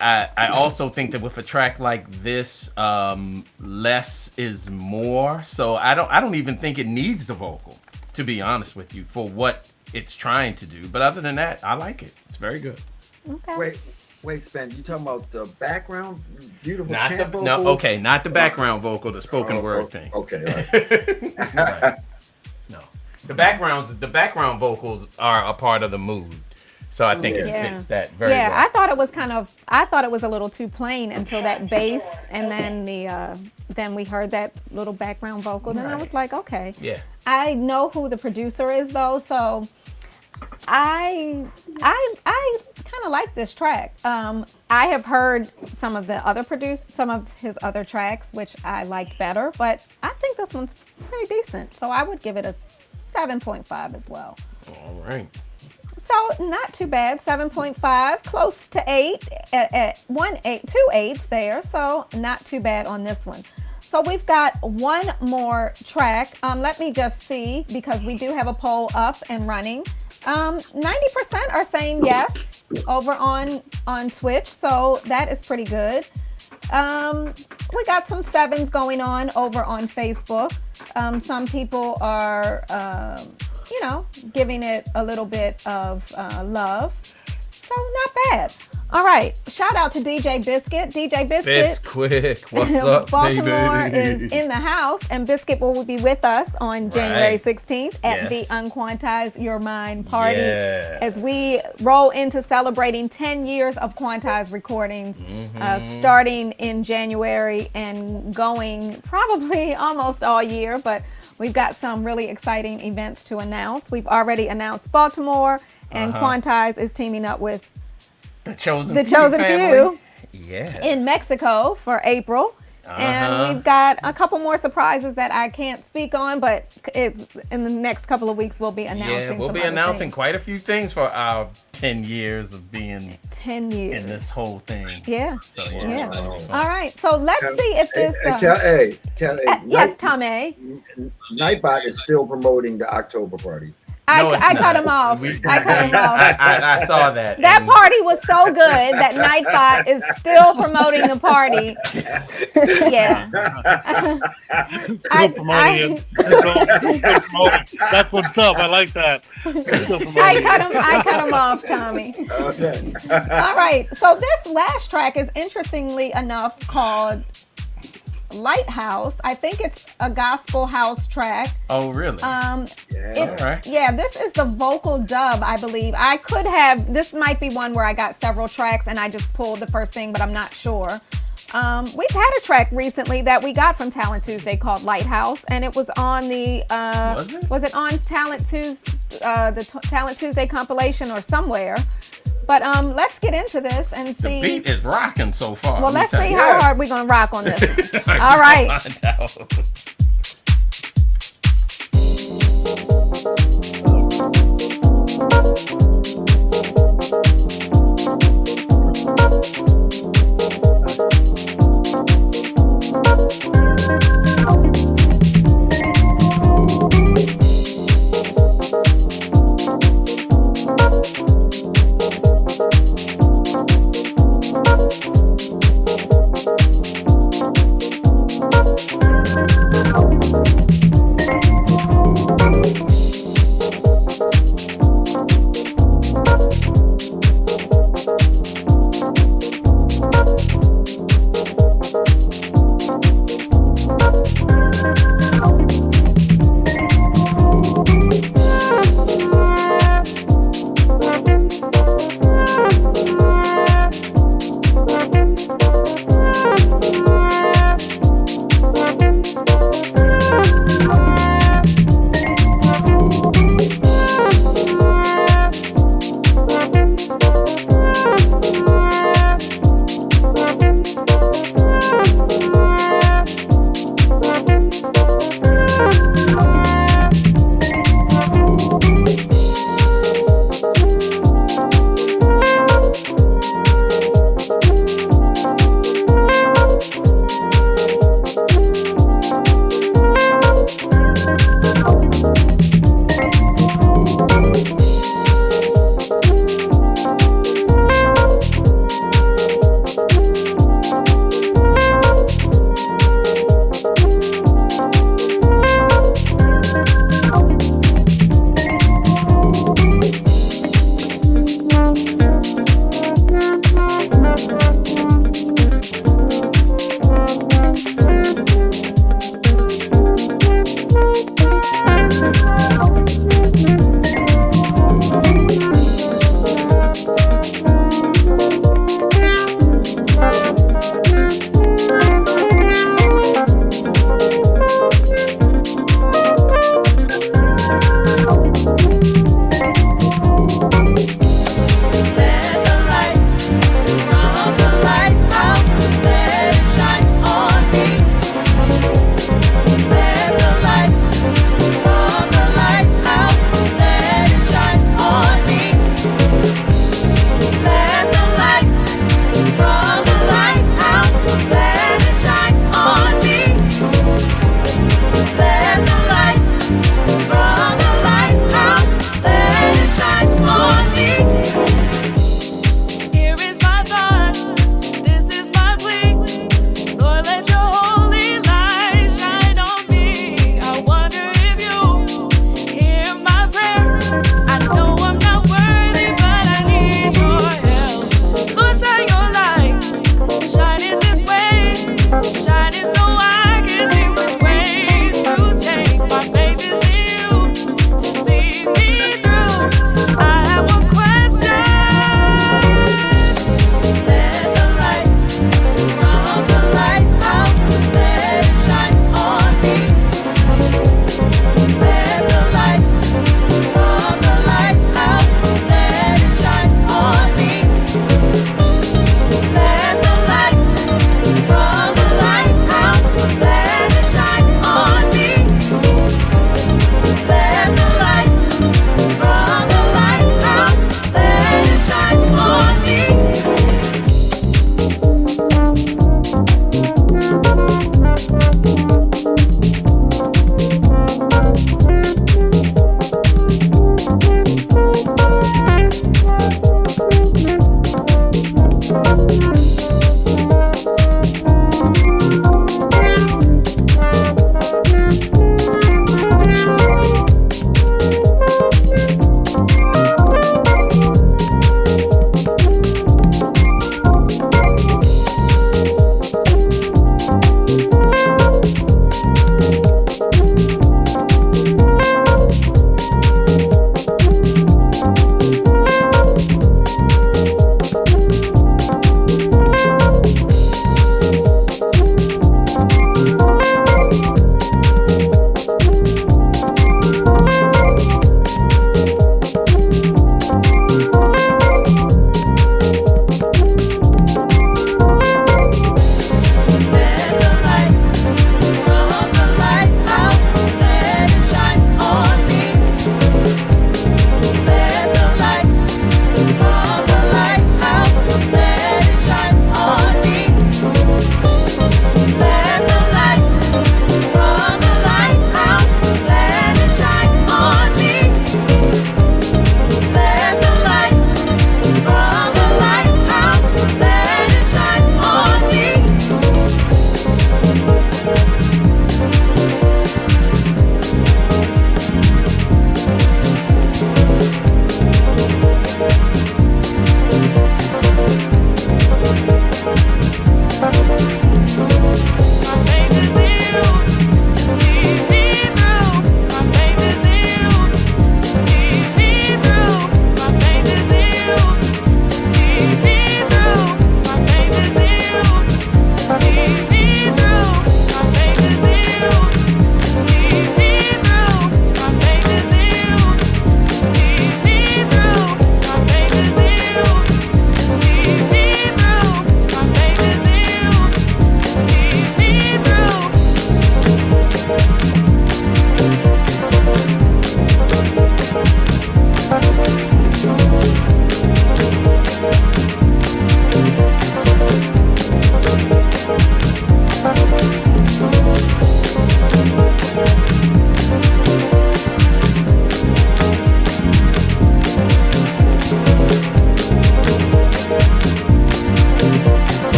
I also think that with a track like this, less is more. So I don't even think it needs the vocal, to be honest with you, for what it's trying to do. But other than that, I like it. It's very good. Okay. Wait, Spen, you talking about the background, beautiful not chant vocals? No, okay, not the background vocal, the spoken word thing. Okay, all right. Right. No, the background vocals are a part of the mood. So I think it fits that very well. Yeah, I thought it was a little too plain until that bass, and then we heard that little background vocal. Then I was like, okay. Yeah. I know who the producer is though, so I kind of like this track. I have heard some of his other tracks, which I like better, but I think this one's pretty decent. So I would give it a 7.5 as well. All right. So not too bad, 7.5, close to 8, at 2 8s there, so not too bad on this one. So we've got one more track. Let me just see, because we do have a poll up and running. 90% are saying yes over on Twitch, so that is pretty good. We got some 7s going on over on Facebook. Some people are giving it a little bit of love. So not bad. All right. Shout out to DJ Biscuit. DJ Biscuit. Bisquick. What's up, Baltimore baby? is in the house, and Biscuit will be with us on January 16th at the Unquantize Your Mind party as we roll into celebrating 10 years of Quantize recordings, starting in January and going probably almost all year, but we've got some really exciting events to announce. We've already announced Baltimore, and Quantize is teaming up with The Chosen Few yes. in Mexico for April. And we've got a couple more surprises that I can't speak on, but it's in the next couple of weeks we'll be announcing. Yeah, we'll be announcing quite a few things for our 10 years of being 10 years in this whole thing. Yeah. So All right. So let's see if this. Yes, Tommy. Nightbot is still promoting the October party. I cut him off. I cut him off. I saw that. That party was so good that Nightbot is still promoting the party. Yeah. Still promoting it. Still promoting. That's what's up. I like that. I cut him off, Tommy. Okay. All right. So this last track is interestingly enough called Lighthouse. I think it's a gospel house track. Oh, really? Yeah, this is the vocal dub, I believe. This might be one where I got several tracks and I just pulled the first thing, but I'm not sure. We've had a track recently that we got from Talent Tuesday called Lighthouse, and it was on the was it on Talent Tuesday, the Talent Tuesday compilation or somewhere. But let's get into this and see. The beat is rocking so far. Well, let's see how hard we're going to rock on this. All right.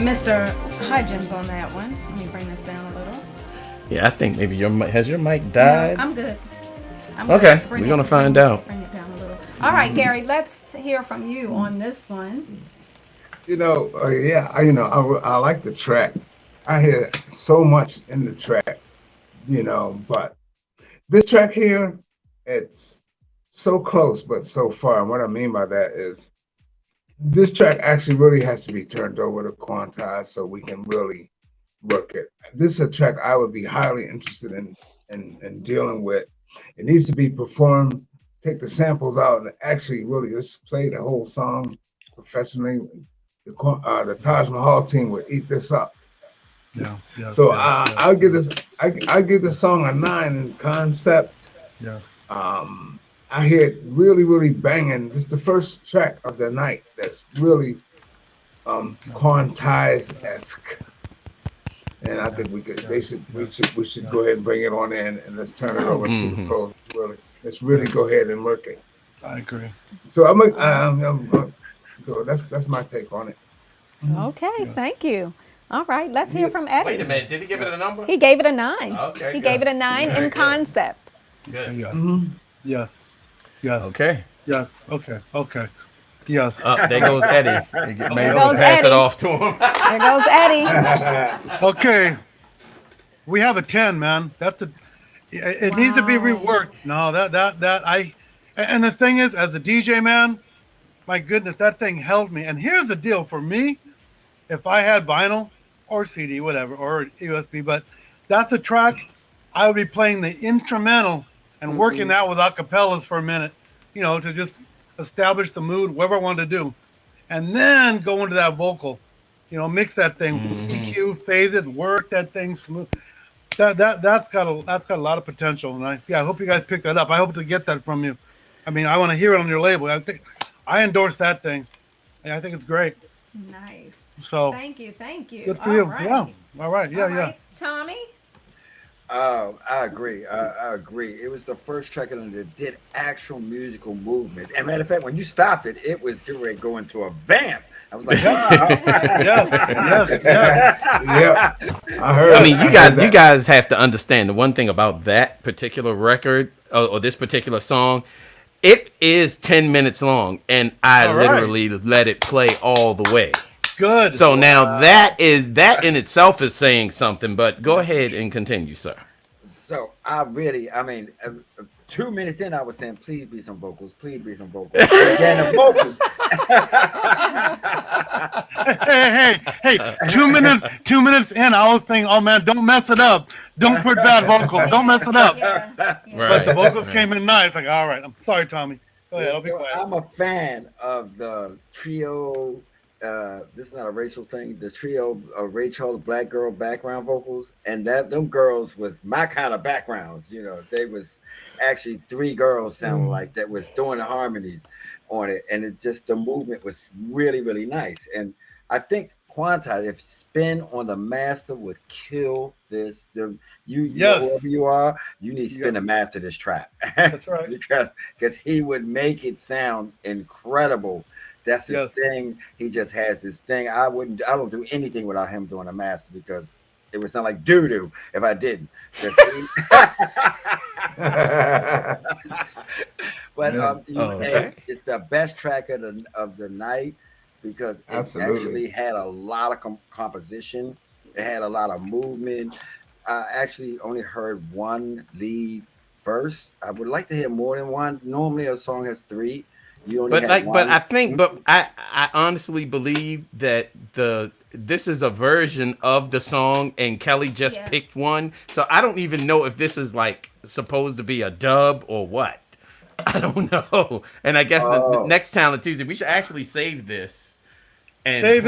Mr. Hudgens on that one. Let me bring this down a little. Yeah, I think maybe your mic, has your mic died? No, I'm good. Okay, we're gonna find out. Bring it down a little. All right, Gary, let's hear from you on this one. I like the track. I hear so much in the track, but this track here, it's so close but so far. And what I mean by that is this track actually really has to be turned over to Quantize so we can really work it. This is a track I would be highly interested in dealing with. It needs to be performed, take the samples out, and actually really just play the whole song professionally. The Taj Mahal team would eat this up. I'll give the song a 9 in concept. Yes. I hear it really, really banging. This is the first track of the night that's really Quantize-esque. And I think we should go ahead and bring it on in, and let's turn it over to the pros. Really, let's really go ahead and work it. I agree. So so that's my take on it. Okay, thank you. All right, let's hear from Eddie. Wait a minute, did he give it a number? He gave it a 9. Okay, he good. gave it a 9 in concept. Good. Yes. Yes. Okay. Yes. Okay. Okay. Yes. There goes Eddie. May goes pass Eddie. it off to him. There goes Eddie. Okay. We have a 10, man. It needs to be reworked. No, and the thing is, as a DJ, man, my goodness, that thing held me. And here's the deal for me. If I had vinyl or CD, whatever, or USB, but that's a track, I would be playing the instrumental and working that with acapellas for a minute, to just establish the mood, whatever I wanted to do. And then go into that vocal, mix that thing, EQ, phase it, work that thing smooth. That's got a lot of potential. And I hope you guys pick that up. I hope to get that from you. I mean, I want to hear it on your label. I endorse that thing. I think it's great. Nice. So thank you. Good for you. Right. Yeah. All right. Yeah. All right. Tommy? I agree. I agree. It was the first track that did actual musical movement. And matter of fact, when you stopped it, it was getting ready to go into a vamp. I was like, yes. Yeah. I heard. I mean, you guys have to understand the one thing about that particular record or this particular song. It is 10 minutes long, and I literally let it play all the way. Good. So now that in itself is saying something, but go ahead and continue, sir. So 2 minutes in, I was saying, please be some vocals, please be some vocals. And the vocals. Hey, 2 minutes in, I was thinking, oh man, don't mess it up. Don't put bad vocals. Don't mess it up. Yeah. But the vocals came in nice. Like, all right, I'm sorry, Tommy. Go ahead, I'll be So quiet. I'm a fan of the trio. This is not a racial thing. The trio of Rachel, black girl background vocals, and them girls was my kind of backgrounds. They was actually 3 girls sounding like that was doing the harmonies on it, and the movement was really, really nice. And I think Quantize, if Spen on the master, would kill this. Whoever you are, you need Spen to master this track. That's right. because he would make it sound incredible. That's his thing. He just has this thing. I don't do anything without him doing a master because it would sound like doo-doo if I didn't. But it's the best track of the night because it actually had a lot of composition. It had a lot of movement. I actually only heard 1 lead verse. I would like to hear more than 1. Normally a song has 3. I honestly believe that this is a version of the song and Kelly just picked one. So I don't even know if this is like supposed to be a dub or what. I don't know. And I guess the next Talent Tuesday, we should actually save this and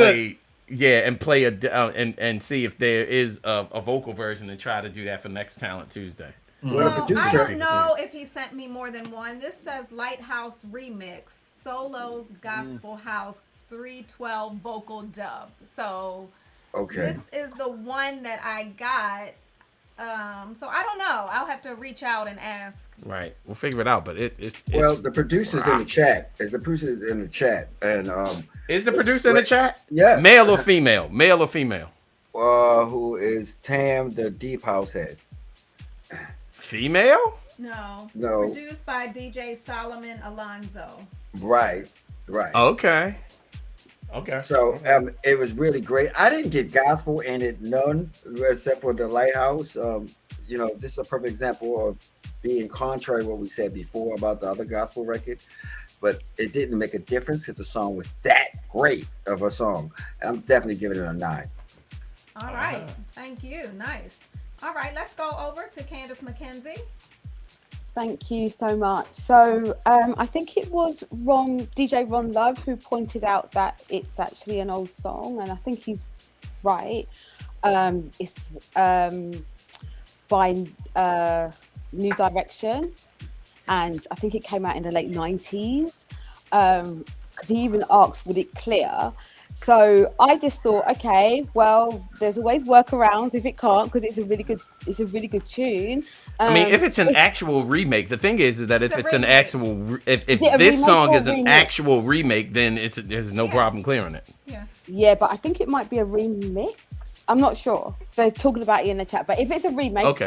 play and see if there is a vocal version and try to do that for next Talent Tuesday. Well, I don't know if he sent me more than one. This says Lighthouse Remix, Solos Gospel House 312 Vocal Dub. So this is the one that I got. So I don't know. I'll have to reach out and ask. Right, we'll figure it out. But it's well, the producer's in the chat. The producer's in the chat, and is the producer in the chat? Yeah. Male or female? Male or female? Who is Tam, the Deep House head? Female? No. No. Produced by DJ Solomon Alonzo. Right. Okay. So it was really great. I didn't get gospel in it, none, except for the Lighthouse. This is a perfect example of being contrary to what we said before about the other gospel record. But it didn't make a difference because the song was that great of a song. And I'm definitely giving it a 9. All right. Thank you. Nice. All right. Let's go over to Candace McKenzie. Thank you so much. So I think it was DJ Ron Love who pointed out that it's actually an old song, and I think he's right. It's by New Direction, and I think it came out in the late 90s, because he even asked, would it clear? So I just thought, okay, well, there's always workarounds if it can't, because it's a really good tune. I mean, if it's an actual remake, the thing is that if it's an actual, if this remake song or is an remix? actual remake, then there's no problem clearing it. Yeah, but I think it might be a remix. I'm not sure. They're talking about it in the chat, but if it's a remake, Okay.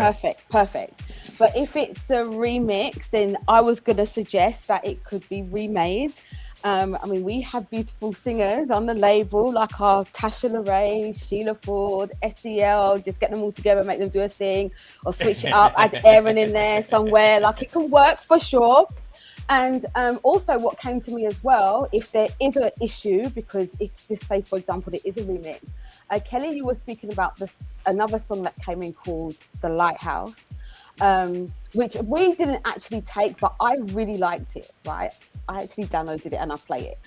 perfect. But if it's a remix, then I was going to suggest that it could be remade. I mean, we have beautiful singers on the label, like our Tasha LaRae, Sheila Ford, SEL. Just get them all together, make them do a thing, or switch it up, add Aaron in there somewhere. Like, it can work for sure. And also what came to me as well, if there is an issue, because if, just say, for example, it is a remix. Kelly, you were speaking about another song that came in called The Lighthouse, which we didn't actually take, but I really liked it, right? I actually downloaded it and I play it.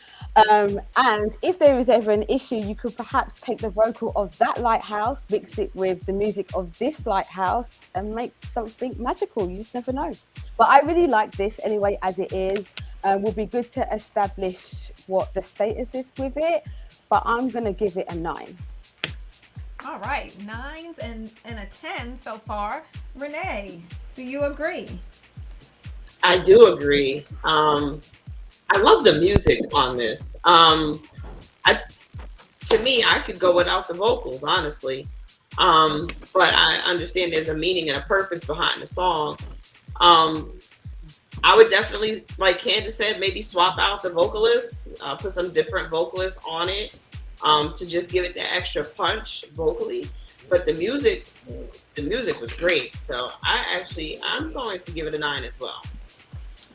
And if there is ever an issue, you could perhaps take the vocal of that Lighthouse, mix it with the music of this Lighthouse, and make something magical. You just never know. But I really like this anyway, as it is. Will be good to establish what the status is with it, but I'm going to give it a 9. All right. 9s and a 10 so far. Renee, do you agree? I do agree. I love the music on this. To me, I could go without the vocals, honestly. But I understand there's a meaning and a purpose behind the song. I would definitely, like Candace said, maybe swap out the vocalists, put some different vocalists on it, to just give it the extra punch vocally. But the music was great. So I'm going to give it a 9 as well.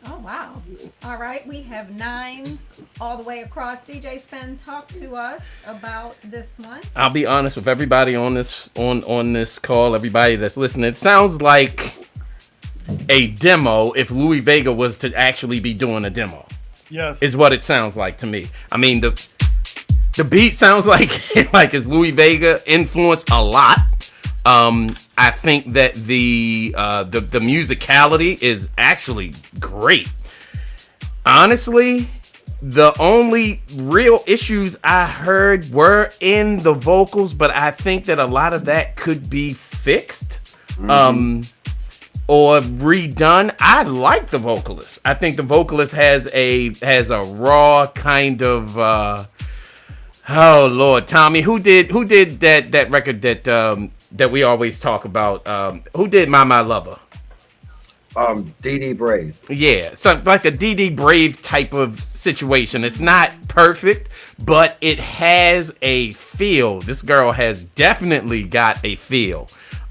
Oh, wow. All right. We have 9s all the way across. DJ Spen, talk to us about this one. I'll be honest with everybody on this call, everybody that's listening. It sounds like a demo if Louis Vega was to actually be doing a demo. Yes. Is what it sounds like to me. I mean, the beat sounds like it's Louis Vega influenced a lot. I think that the musicality is actually great. Honestly, the only real issues I heard were in the vocals, but I think that a lot of that could be fixed, or redone. I like the vocalist. I think the vocalist has a raw kind of. Oh Lord, Tommy, who did that record that we always talk about? Who did My Lover? DD Brave. Yeah, something like a DD Brave type of situation. It's not perfect, but it has a feel. This girl has definitely got a feel.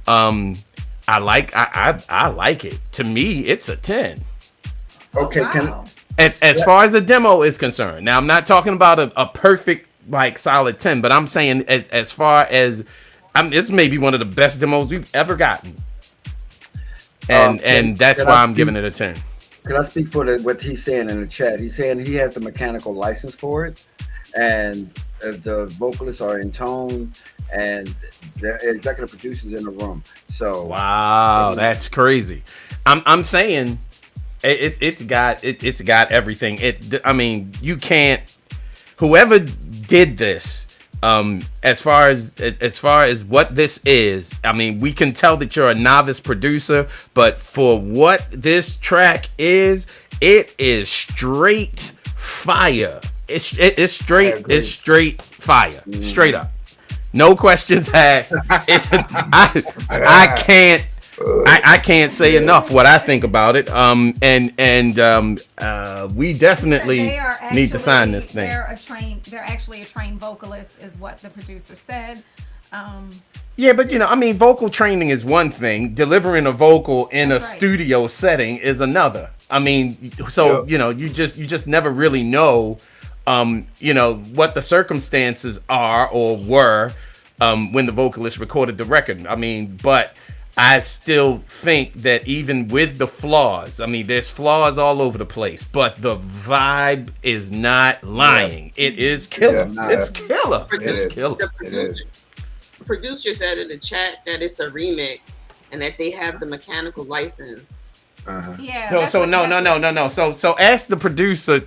I like it. To me, it's a 10. Okay, wow. As far as the demo is concerned. Now, I'm not talking about a perfect like solid 10, but I'm saying as far as this may be one of the best demos we've ever gotten, and that's why I'm giving it a 10. Can I speak for what he's saying in the chat? He's saying he has the mechanical license for it, and the vocalists are in tone, and the executive producers in the room. So wow, that's crazy. I'm saying it's got everything. I mean, you can't. Whoever did this As far as what this is, I mean, we can tell that you're a novice producer, but for what this track is, it is straight fire. It's straight fire, straight up. No questions asked. I can't say enough what I think about it. We definitely need to sign this thing. They're actually a trained vocalist, is what the producer said. Yeah, but vocal training is one thing. Delivering a vocal in a studio setting is another. I mean, so you just never really know, what the circumstances are or were when the vocalist recorded the record. I mean, but I still think that even with the flaws, I mean, there's flaws all over the place, but the vibe is not lying. It is killer. It's killer. It's killer. The producer said in the chat that it's a remix and that they have the mechanical license. Yeah. No. So ask the producer,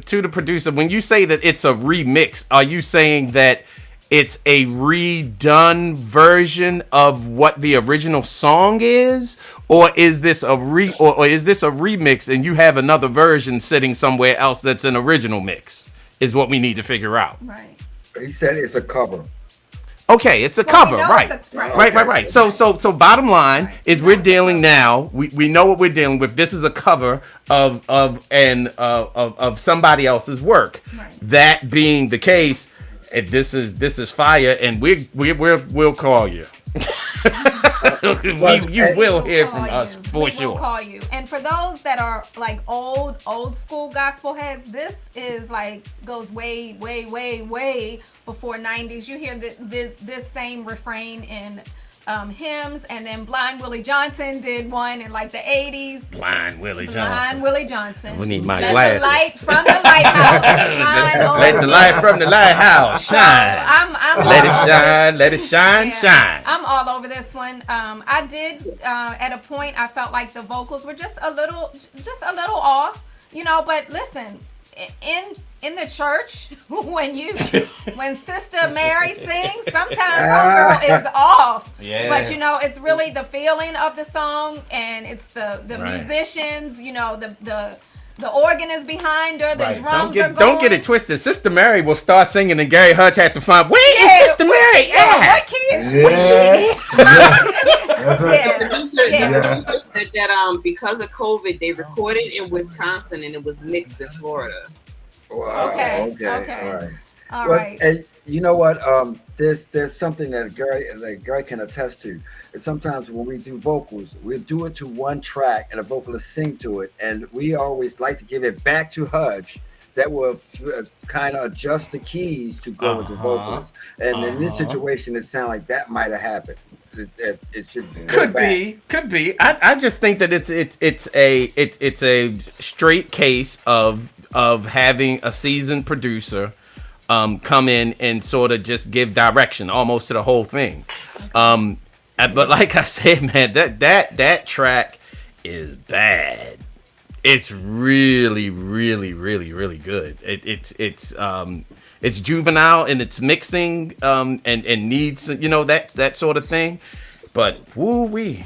when you say that it's a remix, are you saying that it's a redone version of what the original song is, or is this a remix and you have another version sitting somewhere else that's an original mix? Is what we need to figure out. Right. He said it's a cover. Okay, it's a cover, right? Right. So bottom line is we're dealing now. We know what we're dealing with. This is a cover of somebody else's work. Right. That being the case, this is fire, and we'll call you. You will hear from us for sure. We'll call you. And for those that are like old school gospel heads, this is like goes way before 90s. You hear this same refrain in hymns, and then Blind Willie Johnson did one in like the 80s. Blind Willie Johnson. We need my glasses. The light from the lighthouse shine on Let the light from the lighthouse shine. I'm let it shine, shine. I'm all over this one. I did at a point I felt like the vocals were just a little off, but listen, in the church when Sister Mary sings, sometimes our girl is off. Yeah. But it's really the feeling of the song, and it's the musicians, the organ is behind her, the drums are going. Don't get it twisted. Sister Mary will start singing, and Gary Hutch had to find, where is Sister Mary at? What key is she? That's right. The producer said that because of COVID, they recorded in Wisconsin and it was mixed in Florida. Wow. Okay. All Well, right. and you know what? There's something that Gary can attest to. And sometimes when we do vocals, we do it to one track and a vocalist sing to it, and we always like to give it back to Hudge. That will kind of adjust the keys to go with the vocals. And in this situation, it sounds like that might have happened. It should could be. I just think that it's a straight case of having a seasoned producer come in and sort of just give direction almost to the whole thing. But like I said, man, that track is bad. It's really, really, really, really good. It's juvenile in its mixing and needs that sort of thing. But woo-wee,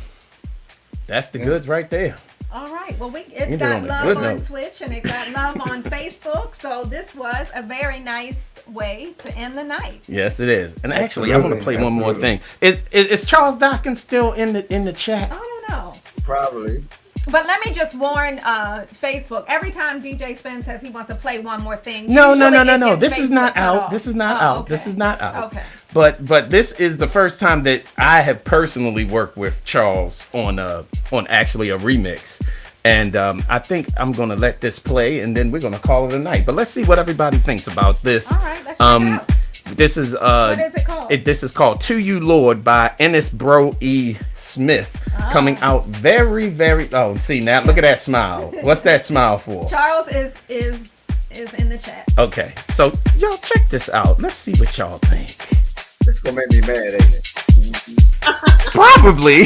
that's the goods right there. All right. Well, it got love on Twitch and it got love on Facebook. So this was a very nice way to end the night. Yes, it is. And actually, I want to play one more thing. Is Charles Dawkins still in the chat? I don't know. Probably. But let me just warn Facebook. Every time DJ Spen says he wants to play one more thing. No. This is not out. This is not out. Okay. This is not out. Okay. But this is the first time that I have personally worked with Charles on actually a remix. And I think I'm gonna let this play, and then we're gonna call it a night. But let's see what everybody thinks about this. All right, let's check it out. This is what is it called? This is called "To You, Lord" by Ennis Bro E. Smith, coming out very, very. Oh, see now, look at that smile. What's that smile for? Charles is in the chat. Okay, so y'all check this out. Let's see what y'all think. It's gonna make me mad, ain't it? Probably.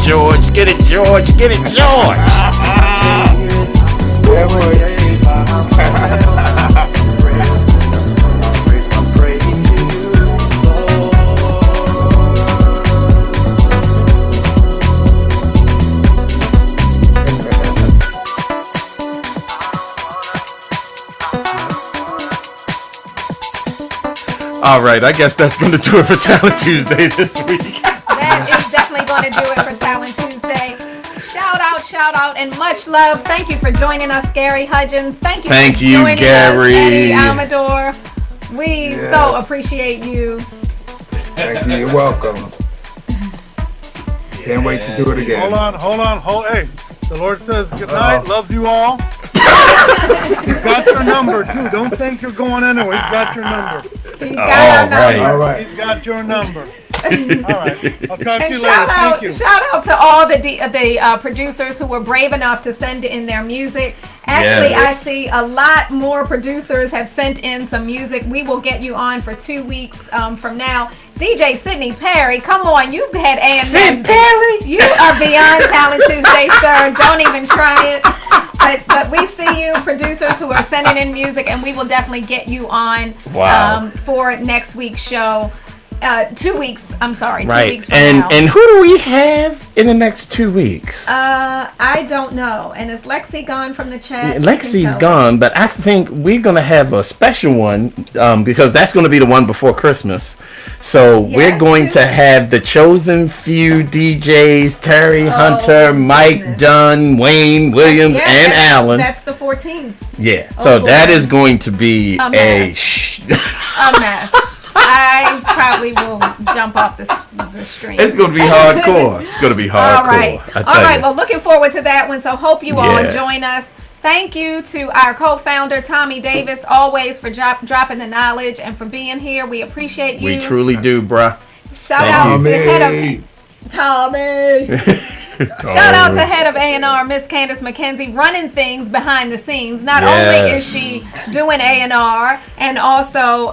George. Get it, George. Get it, George. Yeah, boy. All right, I guess that's going to do it for Talent Tuesday this week. That is definitely going to do it for Talent Tuesday. Shout out, and much love. Thank you for joining us, Gary Hudgens. Thank you for joining Gary. us, Eddie Amador. We so appreciate you. Thank you. You're welcome. Can't wait to do it again. Hold on. Hey, the Lord says good night. Loves you all. He's got your number too. Don't think you're going anywhere. He's got your number. He's got our number. All right. He's got your number. All right. I'll talk to you later. Shout Thank you. out to all the producers who were brave enough to send in their music. Actually, I see a lot more producers have sent in some music. We will get you on for 2 weeks from now. DJ Sidney Perry, come on, you've had AMS. Sid Perry? You are beyond Talent Tuesday, sir. Don't even try it. But we see you, producers who are sending in music, and we will definitely get you on for next week's show. 2 weeks. I'm sorry. Right. 2 weeks from now. And who do we have in the next 2 weeks? I don't know. And is Lexi gone from the chat? Lexi's gone, but I think we're going to have a special one because that's going to be the one before Christmas. So we're going to have the chosen few DJs, Terry Hunter, Mike Dunn, Wayne Williams, and Alan. That's the 14th. Yeah. So that is going to be a mess. I probably will jump off the stream. It's going to be hardcore. It's going to be hardcore. All right. Well, looking forward to that one. So hope you all join us. Thank you to our co-founder, Tommy Davis, always for dropping the knowledge and for being here. We appreciate you. We truly do, bruh. Shout out to head of Tommy. Shout out to head of A&R, Miss Candace McKenzie, running things behind the scenes. Not only is she doing A&R and also,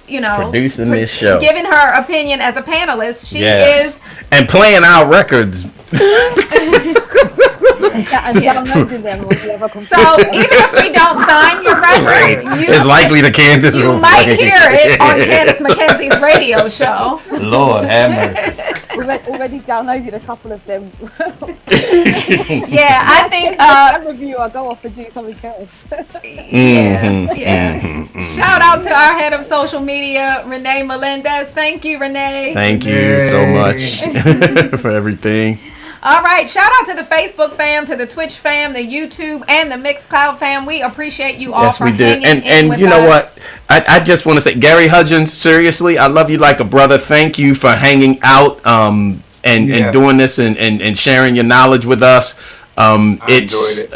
producing this show, giving her opinion as a panelist. She is and playing our records. So even if we don't sign your record, it's likely the Candace you might hear it on Candace McKenzie's radio show. Lord have mercy. We've already downloaded a couple of them. Yeah, I think review. I'll go off and do something else. Shout out to our head of social media, Renee Melendez. Thank you, Renee. Thank you so much for everything. All right, shout out to the Facebook fam, to the Twitch fam, the YouTube, and the Mixcloud fam. We appreciate you all for hanging in with us. And you know what? I just want to say, Gary Hudgens, seriously, I love you like a brother. Thank you for hanging out and doing this and sharing your knowledge with us. I enjoyed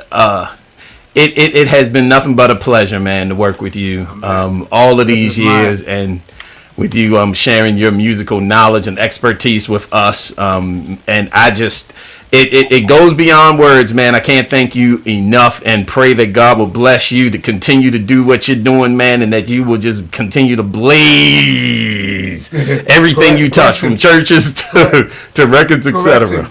it. It has been nothing but a pleasure, man, to work with you all of these years and with you sharing your musical knowledge and expertise with us. And I just, it goes beyond words, man. I can't thank you enough and pray that God will bless you to continue to do what you're doing, man, and that you will just continue to blaze everything you touch, from churches to records, etc.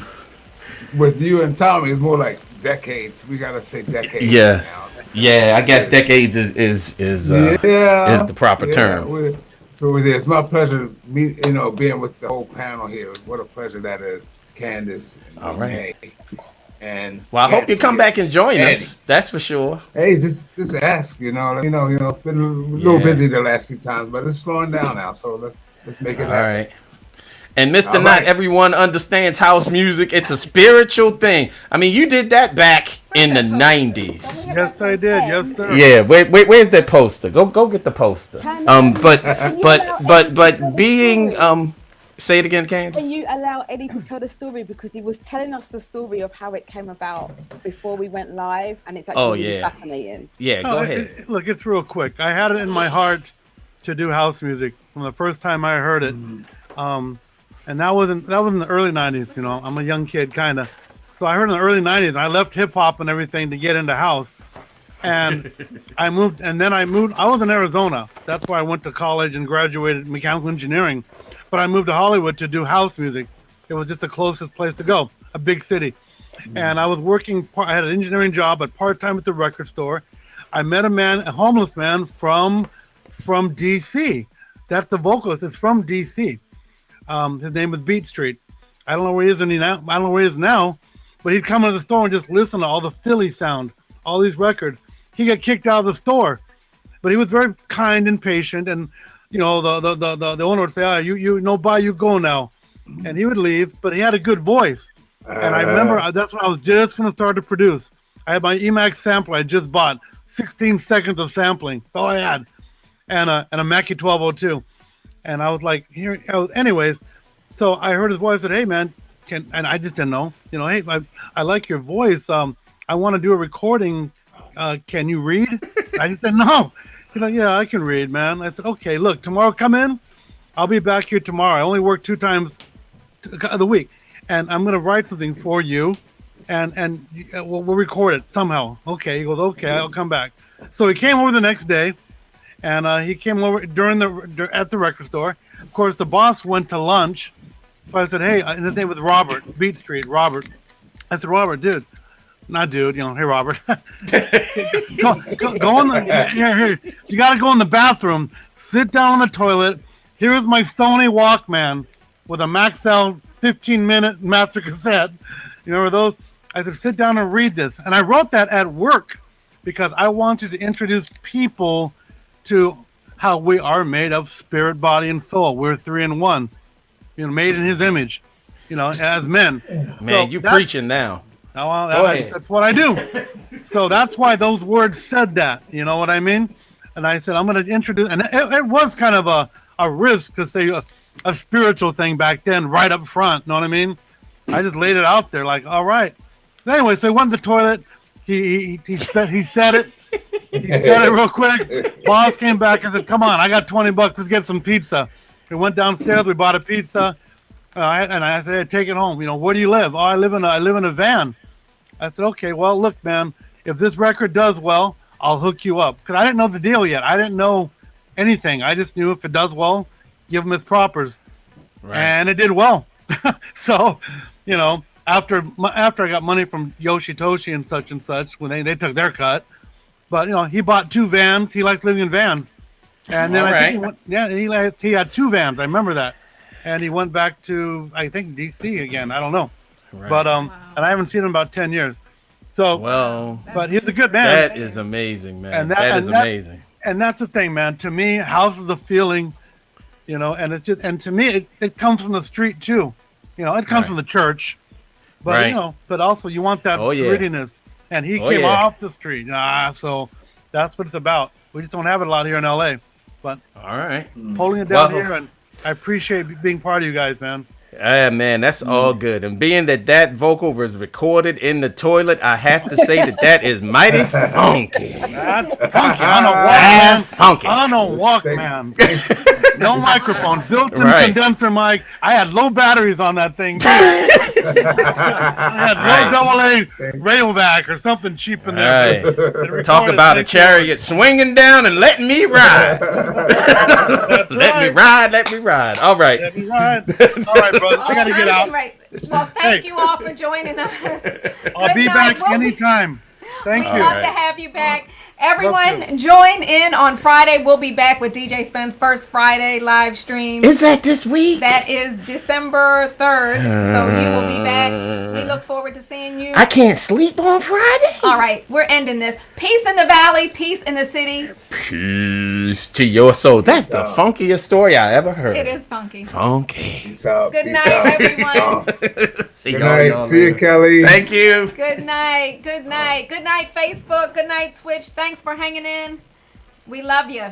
With you and Tommy, it's more like decades. We got to say decades. Yeah. Now. Yeah, I guess decades is the proper term. So it's my pleasure, being with the whole panel here. What a pleasure that is, Candace. And all right. And I hope you come back and join us. That's for sure. Hey, just ask. It's been a little busy the last few times, but it's slowing down now. So let's make it happen. All right. And Mr. Not everyone understands house music. It's a spiritual thing. I mean, you did that back in the 90s. Yes, I did. Yes, sir. Yeah. Wait. Where's that poster? Go get the poster. But being say it again, Candace. Can you allow Eddie to tell the story, because he was telling us the story of how it came about before we went live, and it's actually really fascinating. Yeah. Go ahead. Look, it's real quick. I had it in my heart to do house music from the first time I heard it. And that was in the early 90s, I'm a young kid, kind of. So I heard in the early 90s, and I left hip-hop and everything to get into house. And I moved. I was in Arizona. That's where I went to college and graduated mechanical engineering. But I moved to Hollywood to do house music. It was just the closest place to go. a big city. And I was working, I had an engineering job at part-time at the record store. I met a homeless man from DC. That's the vocalist. It's from DC. His name was Beat Street. I don't know where he is now. I don't know where he is now, but he'd come into the store and just listen to all the Philly sound, all these records. He got kicked out of the store, but he was very kind and patient. And you know, the owner would say, you go now, and he would leave. But he had a good voice, and I remember that's when I was just going to start to produce. I had my Emax sampler I just bought, 16 seconds of sampling. That's all I had, and a Mackie 1202, and I was like, anyways. So I heard his voice. I said, "Hey, man, and I just didn't know. You know, hey, I like your voice. I want to do a recording. Can you read?" I just said, "No." He's like, "Yeah, I can read, man." I said, "Okay, look, tomorrow come in. I'll be back here tomorrow. I only work 2 times of the week, and I'm gonna write something for you, and we'll record it somehow." Okay, he goes, "Okay, I'll come back." So he came over the next day, and he came over at the record store. Of course, the boss went to lunch. So I said, "Hey," and his name was Robert, Beat Street, Robert. I said, "Robert, dude, not dude, you know, hey, Robert, go in the, here, you got to go in the bathroom, sit down on the toilet. Here's my Sony Walkman with a Maxell 15-minute master cassette. You remember those?" I said, "Sit down and read this." And I wrote that at work because I wanted to introduce people to how we are made of spirit, body, and soul. We're 3 in 1. You know, made in His image, you know, as men. Man, so you preaching now. Oh, well, that's what I do. So that's why those words said that. You know what I mean? And I said, I'm going to introduce, and it was kind of a risk to say a spiritual thing back then, right up front. Know what I mean? I just laid it out there, like, all right. Anyway, so he went to the toilet. He said it. He said it real quick. Boss came back and said, "Come on, I got $20. Let's get some pizza." We went downstairs. We bought a pizza, and I said, "Take it home." You know, where do you live? "Oh, I live in a van." I said, "Okay, well, look, man, if this record does well, I'll hook you up." Because I didn't know the deal yet. I didn't know anything. I just knew if it does well, give him his propers, right. And it did well. So, you know, after I got money from Yoshi Toshi and such when they took their cut, but you know, he bought 2 vans. He likes living in vans. And then he had 2 vans. I remember that. And he went back to, I think, DC again. I don't know. Right. But and I haven't seen him in about 10 years. So but he's a good man. That is amazing, man. That is amazing. And that's the thing, man. To me, house is a feeling, you know, and it's just, and to me it comes from the street too. You know, it comes from the church. But you know, but also you want that grittiness. And he came off the street. So that's what it's about. We just don't have it a lot here in LA. But all right, holding it down here, and I appreciate being part of you guys, man. Yeah, man, that's all good. And being that vocal was recorded in the toilet, I have to say that is mighty funky. That's funky. On a Walkman. Funky. On a Walkman. No microphone. Built-in condenser mic. I had low batteries on that thing. I had low AA railback or something cheap in there. Right. Talk about a chariot swinging down and letting me ride. Let me ride. All right. Let me ride. All right, brother. I got to get out. Right. Well, thank you all for joining us. I'll be back anytime. Thank you. We'd love to have you back. Everyone, join in on Friday. We'll be back with DJ Spen's first Friday live stream. Is that this week? That is December 3rd. So you will be back. We look forward to seeing you. I can't sleep on Friday. All right, we're ending this. Peace in the valley, peace in the city. Peace to your soul. That's the funkiest story I ever heard. It is funky. Funky. Peace out. Good night, everyone. See Good night. See you, Kelly. Thank you. Good night. Good night. Good night, Facebook. Good night, Twitch. Thanks for hanging in. We love you.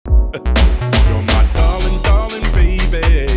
You're my darling, darling baby.